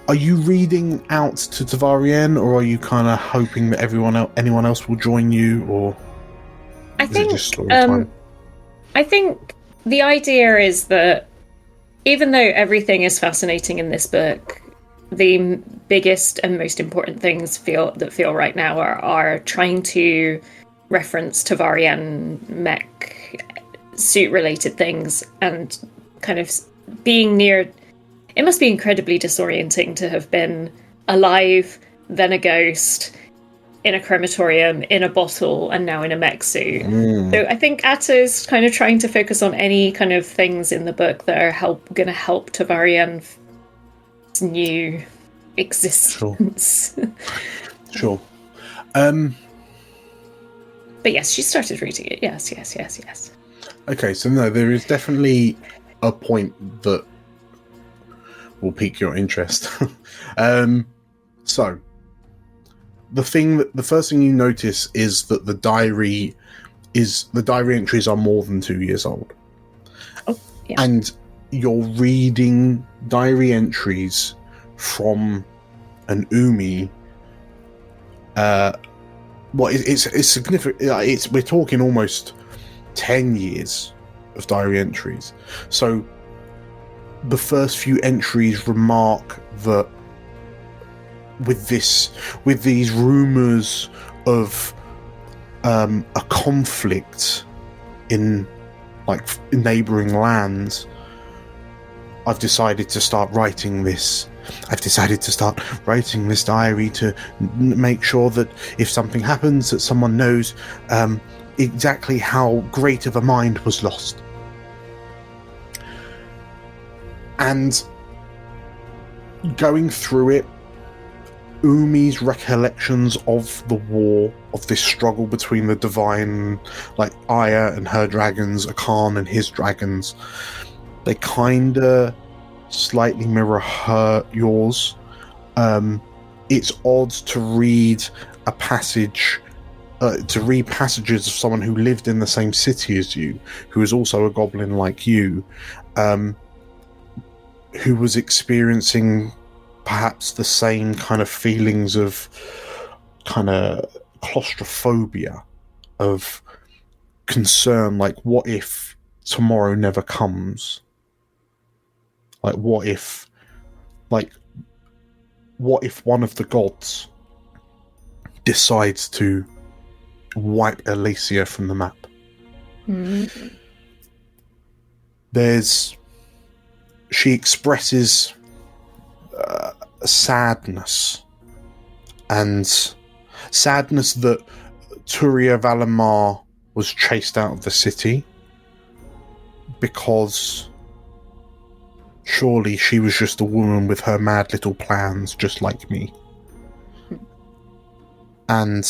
Are you reading out to Tavarian, or are you kind of hoping that anyone else will join you, or I is it think just story time? I think the idea is that even though everything is fascinating in this book, the biggest and most important things feel right now are trying to reference Tavarian mech suit related things and kind of being near. It must be incredibly disorienting to have been alive, then a ghost, in a crematorium, in a bottle, and now in a mech suit. So I think Atta is kind of trying to focus on any kind of things in the book that are going to help Tavarian's new existence. Sure. But yes, she started reading it. Yes. Okay, so no, there is definitely a point that will pique your interest. So, the first thing you notice is that the diary entries are more than 2 years old. Oh, yeah. And you're reading diary entries from an Umi it's significant. We're talking almost 10 years of diary entries. So the first few entries remark that with these rumors of a conflict in neighboring lands, I've decided to start writing this. I've decided to start writing this diary to make sure that if something happens, that someone knows exactly how great of a mind was lost. And going through it, Umi's recollections of the war, of this struggle between the divine, like Aya and her dragons, Akan and his dragons, they kinda slightly mirror yours. It's odd to read a passage, passages of someone who lived in the same city as you, who is also a goblin like you, who was experiencing perhaps the same kind of feelings of kind of claustrophobia, of concern, like what if tomorrow never comes? Like what if one of the gods decides to wipe Elysia from the map? Mm-hmm. She expresses sadness that Turia Valamar was chased out of the city, because surely she was just a woman with her mad little plans, just like me. And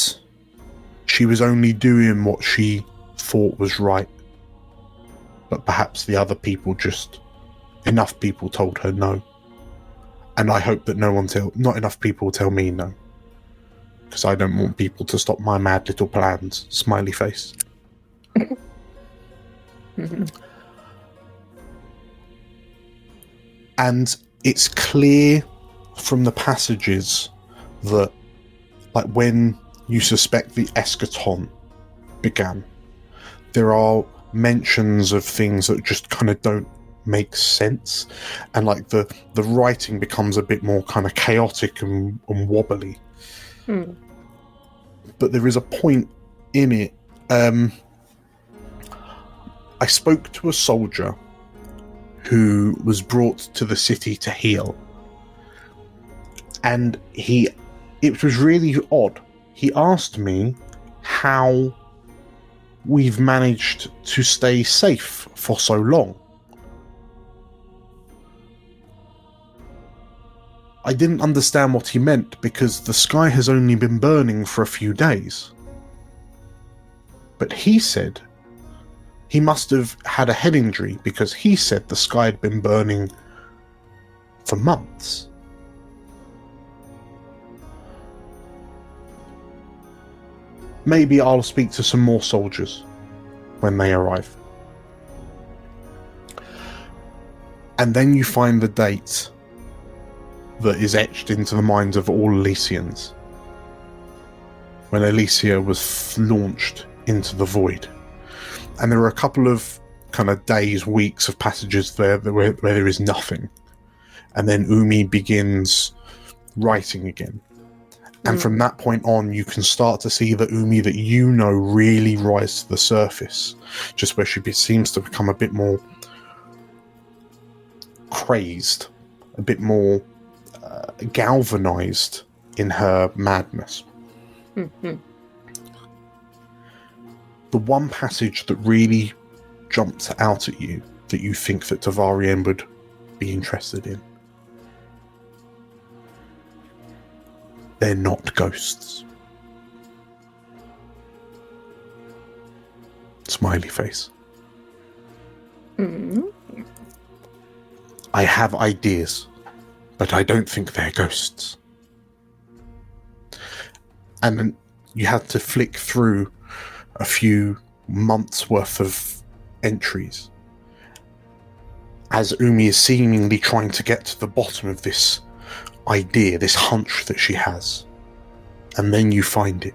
she was only doing what she thought was right. But perhaps the other people enough people told her no. And I hope that not enough people tell me no. Because I don't want people to stop my mad little plans. Smiley face. And it's clear from the passages that, like, when you suspect the eschaton began, there are mentions of things that just kind of don't make sense, and like the writing becomes a bit more kind of chaotic and wobbly. But there is a point in it. I spoke to a soldier who was brought to the city to heal, and it was really odd. He asked me how we've managed to stay safe for so long. I didn't understand what he meant, because the sky has only been burning for a few days. But he said he must have had a head injury, because he said the sky had been burning for months. Maybe I'll speak to some more soldiers when they arrive. And then you find the date that is etched into the minds of all Elysians, when Elysia was launched into the void. And there are a couple of kind of days, weeks of passages there where there is nothing. And then Umi begins writing again. And from that point on, you can start to see the Umi that you know really rise to the surface, just where she seems to become a bit more crazed, a bit more galvanized in her madness. The one passage that really jumps out at you, that you think that Tavarien would be interested in: they're not ghosts. Smiley face. I have ideas, but I don't think they're ghosts. And then you had to flick through a few months worth of entries as Umi is seemingly trying to get to the bottom of this idea, this hunch that she has. and then you find it.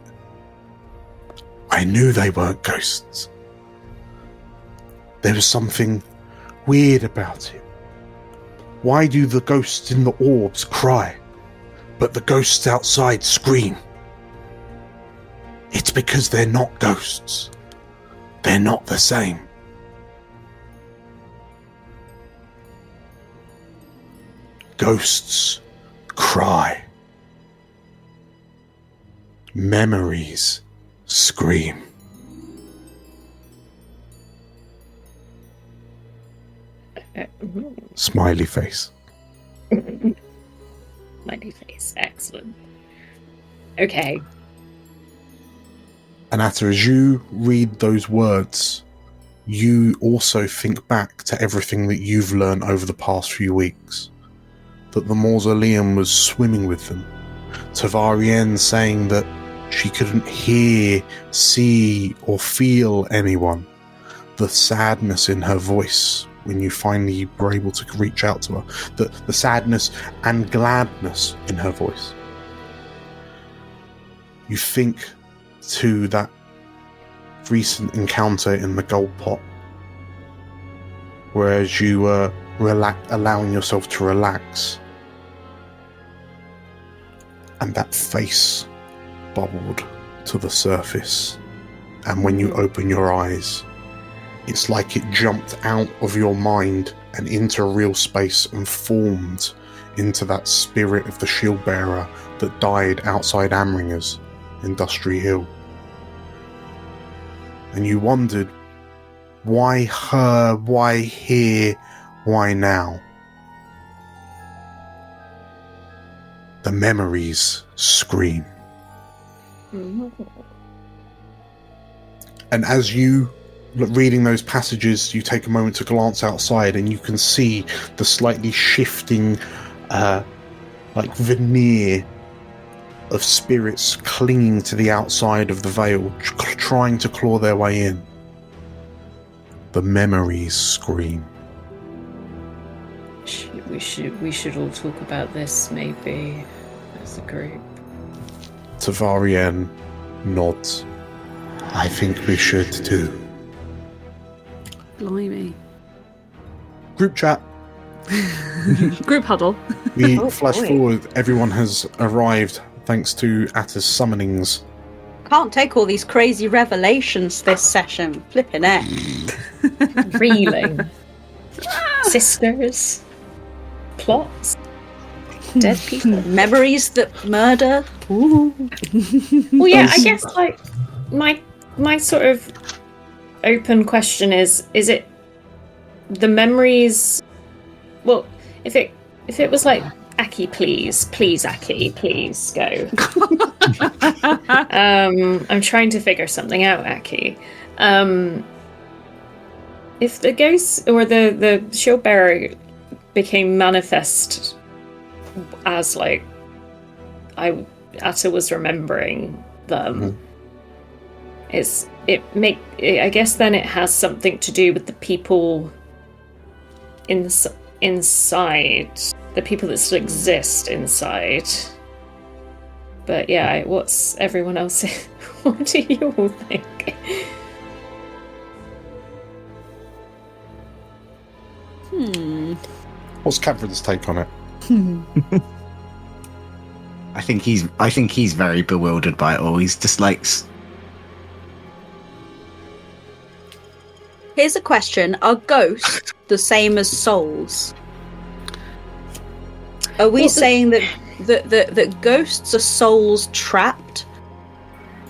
I knew they weren't ghosts. There was something weird about it. Why do the ghosts in the orbs cry, but the ghosts outside scream? It's because they're not ghosts. They're not the same. Ghosts cry. Memories scream. Smiley face. Smiley face. Excellent. Okay. And Atta, as you read those words, you also think back to everything that you've learned over the past few weeks. That the mausoleum was swimming with them. Tavarien saying that she couldn't hear, see, or feel anyone. The sadness in her voice when you finally were able to reach out to her. The sadness and gladness in her voice. You think to that recent encounter in the gold pot, whereas you were allowing yourself to relax, and that face bubbled to the surface, and when you open your eyes, it's like it jumped out of your mind and into real space and formed into that spirit of the shield bearer that died outside Amringer's in Dustry Hill. And you wondered, why her, why here, why now? The memories scream. And as you reading those passages, you take a moment to glance outside and you can see the slightly shifting veneer of spirits clinging to the outside of the veil, trying to claw their way in. The memories scream. We should all talk about this, maybe, as a group. Tavarien nods. I think we should too. Blimey. Group chat. Group huddle. We flash forward. Everyone has arrived thanks to Atta's summonings. Can't take all these crazy revelations this session. Flipping heck. Reeling. Sisters. Plots. Dead people. Memories that murder. Ooh. Well, yeah, I guess, like, my sort of open question is it the memories? Well, if it was like, Aki, please Aki, please go. I'm trying to figure something out, Aki. If the ghost or the shield bearer became manifest as, like, Atta was remembering them, I guess then it has something to do with the people inside, the people that still exist inside. But yeah, what's everyone else? What do you all think? What's Catherine's take on it? I think he's very bewildered by it all. He's just like. Here's a question: are ghosts the same as souls? Are we saying that ghosts are souls trapped,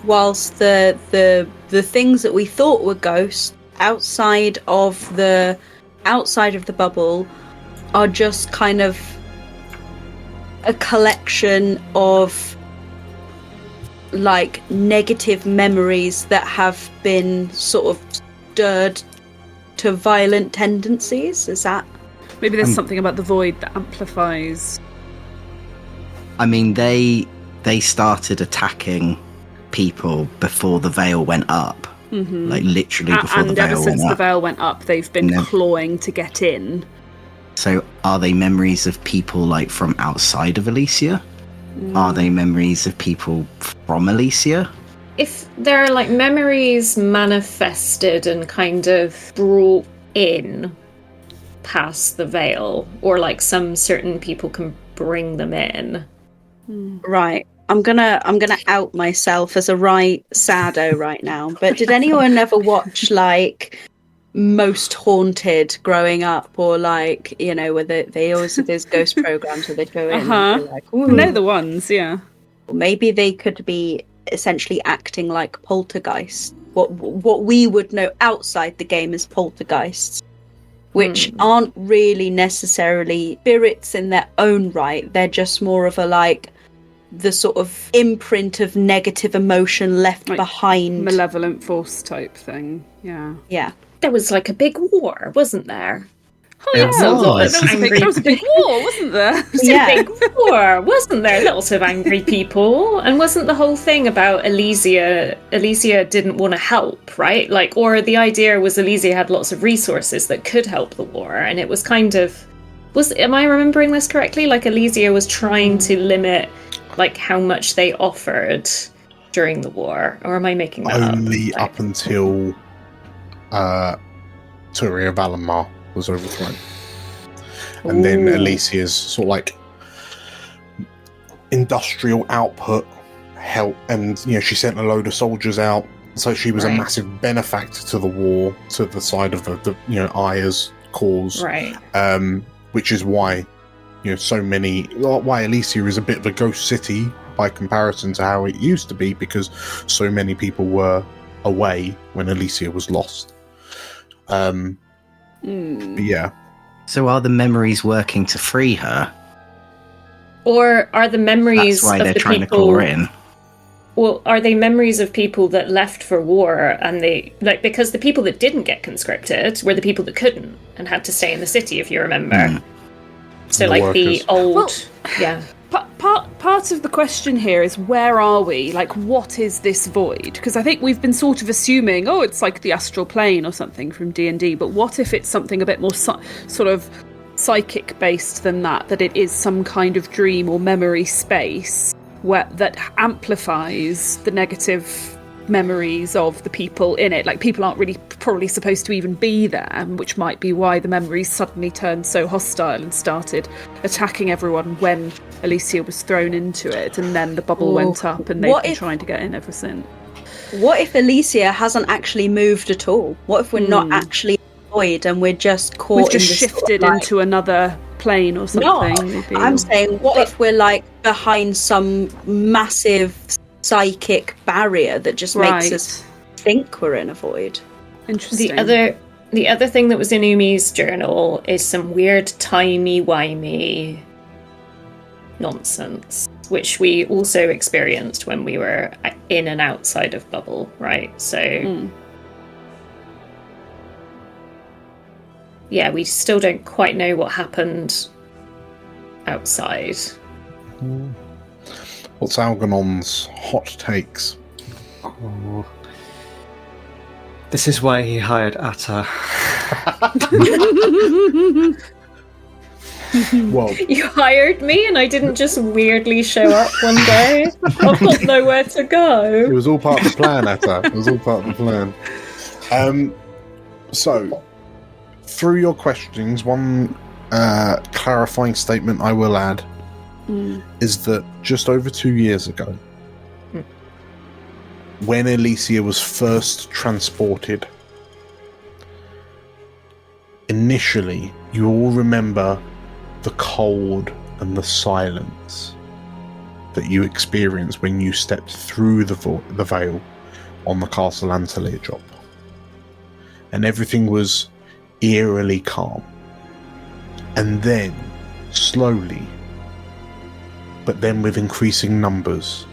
whilst the things that we thought were ghosts outside of the bubble are just kind of a collection of, like, negative memories that have been sort of stirred to violent tendencies? Is that... Maybe there's something about the void that amplifies. I mean, they started attacking people before the veil went up. Mm-hmm. Like, literally before the veil went up. And ever since the veil went up, they've been clawing to get in. So are they memories of people, like, from outside of Elysia? Are they memories of people from Elysia? If there are like memories manifested and kind of brought in past the veil, or like some certain people can bring them in. Right. I'm gonna out myself as a right saddo right now. But did anyone ever watch like Most Haunted growing up, or like, you know, where they always have those ghost programs where they go in and be like, ooh. They're the ones, yeah. Maybe they could be essentially acting like poltergeists. What we would know outside the game as poltergeists, which aren't really necessarily spirits in their own right. They're just more of a like the sort of imprint of negative emotion left Like behind. Malevolent force type thing, yeah. Yeah. There was like a big war, wasn't there? Oh yeah, There was. there was a big war, wasn't there? There was a big war, wasn't there? Lots of angry people. And wasn't the whole thing about Elysia didn't want to help, right? Like, or the idea was Elysia had lots of resources that could help the war, and it was kind of am I remembering this correctly? Like Elysia was trying to limit like how much they offered during the war, or am I making that Only up until Turia Valamar was overthrown. And then Elysia's sort of like industrial output helped, and you know, she sent a load of soldiers out, so she was a massive benefactor to the war, to the side of the you know, Aya's cause. Right. Which is why, you know, so many, why Elysia is a bit of a ghost city by comparison to how it used to be, because so many people were away when Elysia was lost. But yeah. So are the memories working to free her? Or are the memories That's why of they're the trying people, to call her in. Well, are they memories of people that left for war, and they like, because the people that didn't get conscripted were the people that couldn't and had to stay in the city, if you remember. So The like workers. the old Well, yeah. Part of the question here is, where are we? Like, what is this void? Because I think we've been sort of assuming, oh, it's like the astral plane or something from D&D, but what if it's something a bit more sort of psychic based than that it is some kind of dream or memory space that amplifies the negative memories of the people in it? Like, people aren't really probably supposed to even be there, which might be why the memories suddenly turned so hostile and started attacking everyone when Elysia was thrown into it, and then the bubble went up, and they've been trying to get in ever since. What if Elysia hasn't actually moved at all? What if we're not actually void and we're just caught We've just in this shifted sort of, like, into another plane or something? No, maybe, I'm or- saying, what if we're like behind some massive psychic barrier that just makes us think we're in a void? Interesting. The other thing that was in Umi's journal is some weird timey-wimey nonsense, which we also experienced when we were in and outside of Bubble, right? So yeah, we still don't quite know what happened outside. What's Algernon's hot takes? Oh. This is why he hired Atta. Well, You hired me and I didn't just weirdly show up one day. I've got nowhere to it go. was all part of the plan, Atta. It was all part of the plan. So, through your questions, one clarifying statement I will add is that just over 2 years ago, when Elysia was first transported, initially, you all remember the cold and the silence that you experienced when you stepped through the veil on the Castle Antelia job. And everything was eerily calm. And then, slowly, but then with increasing numbers,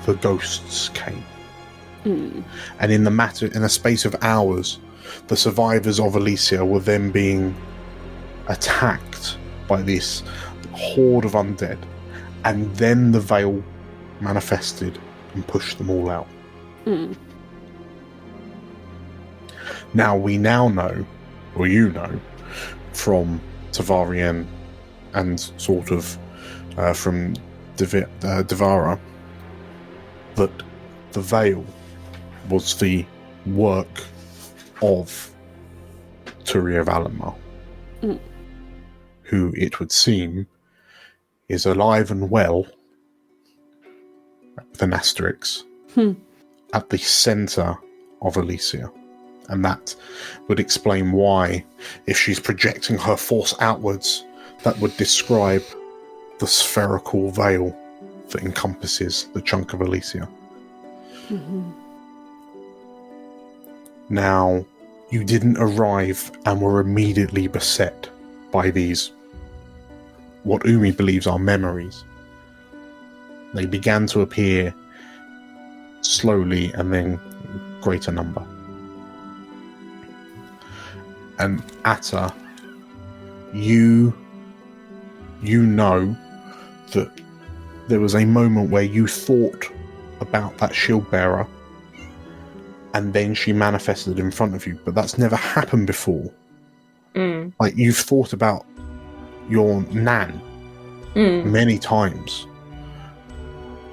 the ghosts came. And in a space of hours, the survivors of Elysia were then being attacked by this horde of undead, and then the veil manifested and pushed them all out. Now we know, or you know, from Tavarian and sort of from Devara that the veil was the work of Turia Valenmar, who it would seem is alive and well, with an asterisk, at the centre of Elysia. And that would explain why, if she's projecting her force outwards, that would describe the spherical veil that encompasses the chunk of Elysia. Now, you didn't arrive and were immediately beset by these, what Umi believes are memories. They began to appear slowly and then greater number. And Atta, you know that there was a moment where you thought about that shield bearer and then she manifested in front of you, but that's never happened before. Like, you've thought about your nan many times,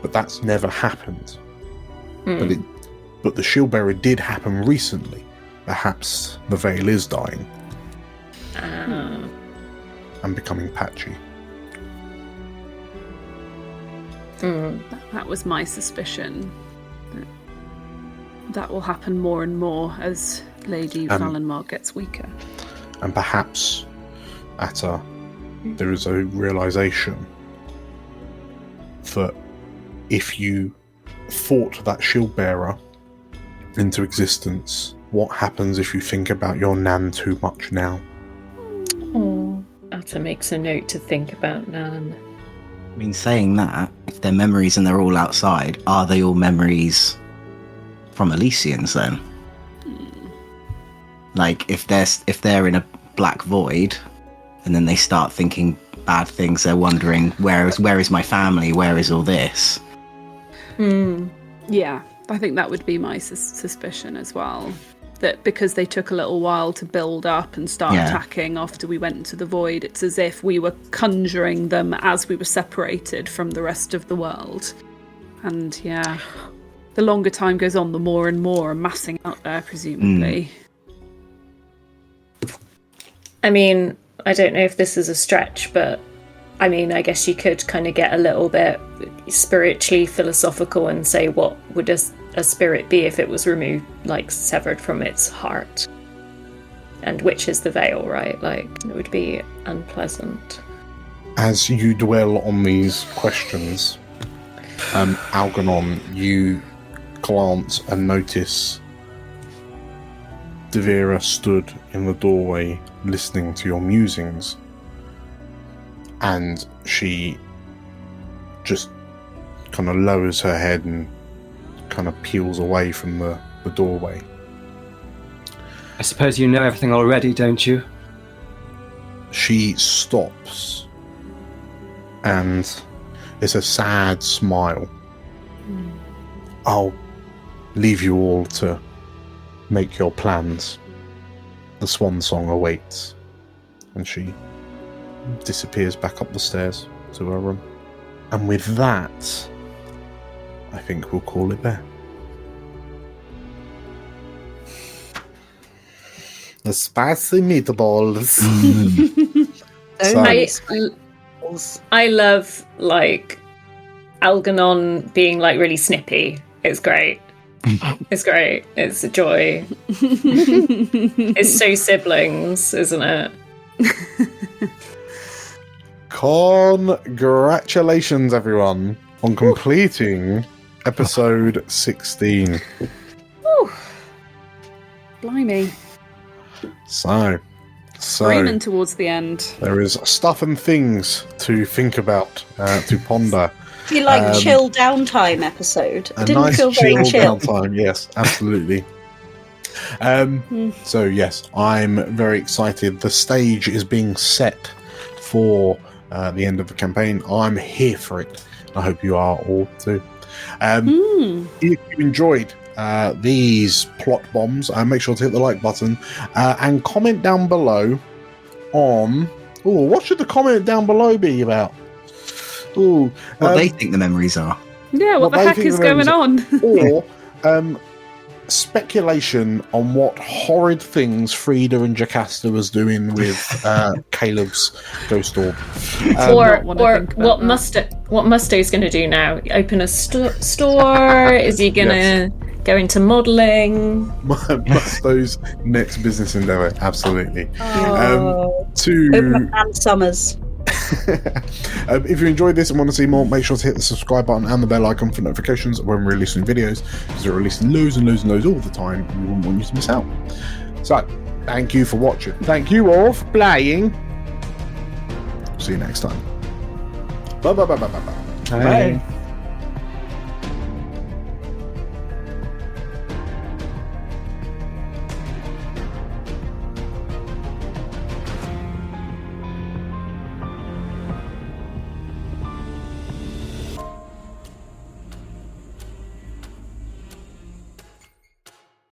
but that's never happened. But the shield bearer did happen recently. Perhaps the veil is dying and becoming patchy. That was my suspicion. That will happen more and more as Lady Valenmar gets weaker. And perhaps, Atta, there is a realization that if you thought that shield bearer into existence, what happens if you think about your nan too much now? Oh, Atta makes a note to think about Nan. I mean, saying that, if they're memories and they're all outside, are they all memories from Elysians then? Like, if they're in a black void, and then they start thinking bad things, they're wondering, where is my family? Where is all this? Yeah, I think that would be my suspicion as well. That because they took a little while to build up and start attacking after we went into the void, it's as if we were conjuring them as we were separated from the rest of the world. And yeah, the longer time goes on, the more and more are massing out there, presumably. I mean, I don't know if this is a stretch, but I mean, I guess you could kind of get a little bit spiritually philosophical and say, what would a spirit be if it was removed, like severed from its heart? And which is the veil, right? Like, it would be unpleasant. As you dwell on these questions, Algernon, you glance and notice Devira stood in the doorway listening to your musings, and she just kind of lowers her head and kind of peels away from the doorway. I suppose you know everything already, don't you? She stops, and it's a sad smile. I'll leave you all to make your plans. The swan song awaits. And she disappears back up the stairs to her room. And with that, I think we'll call it there. The spicy meatballs. I love, like, Algernon being, like, really snippy. It's great. It's great. It's a joy. It's so siblings, isn't it? Congratulations, everyone, on completing episode 16. Whew. Blimey. So Screaming towards the end. there is stuff and things to think about, to ponder. Be like chill downtime episode. A It didn't nice feel very chill. downtime, yes, absolutely. So yes, I'm very excited. The stage is being set for the end of the campaign. I'm here for it. I hope you are all too. If you enjoyed these plot bombs, make sure to hit the like button and comment down below on... what should the comment down below be about? Ooh, What they think the memories are. Yeah, what the they heck think is the going memories on? or speculation on what horrid things Frida and Jocasta was doing with Caleb's ghost orb. Or not wanna think about what Musto's going to do now? Open a store? Is he going to go into modelling? Musto's next business endeavour, absolutely. Open up Ann Summers. If you enjoyed this and want to see more, make sure to hit the subscribe button and the bell icon for notifications when we're releasing videos, because we're releasing loads and loads and loads all the time, and we wouldn't want you to miss out. So, thank you for watching. Thank you all for playing. See you next time. Bye. Bye.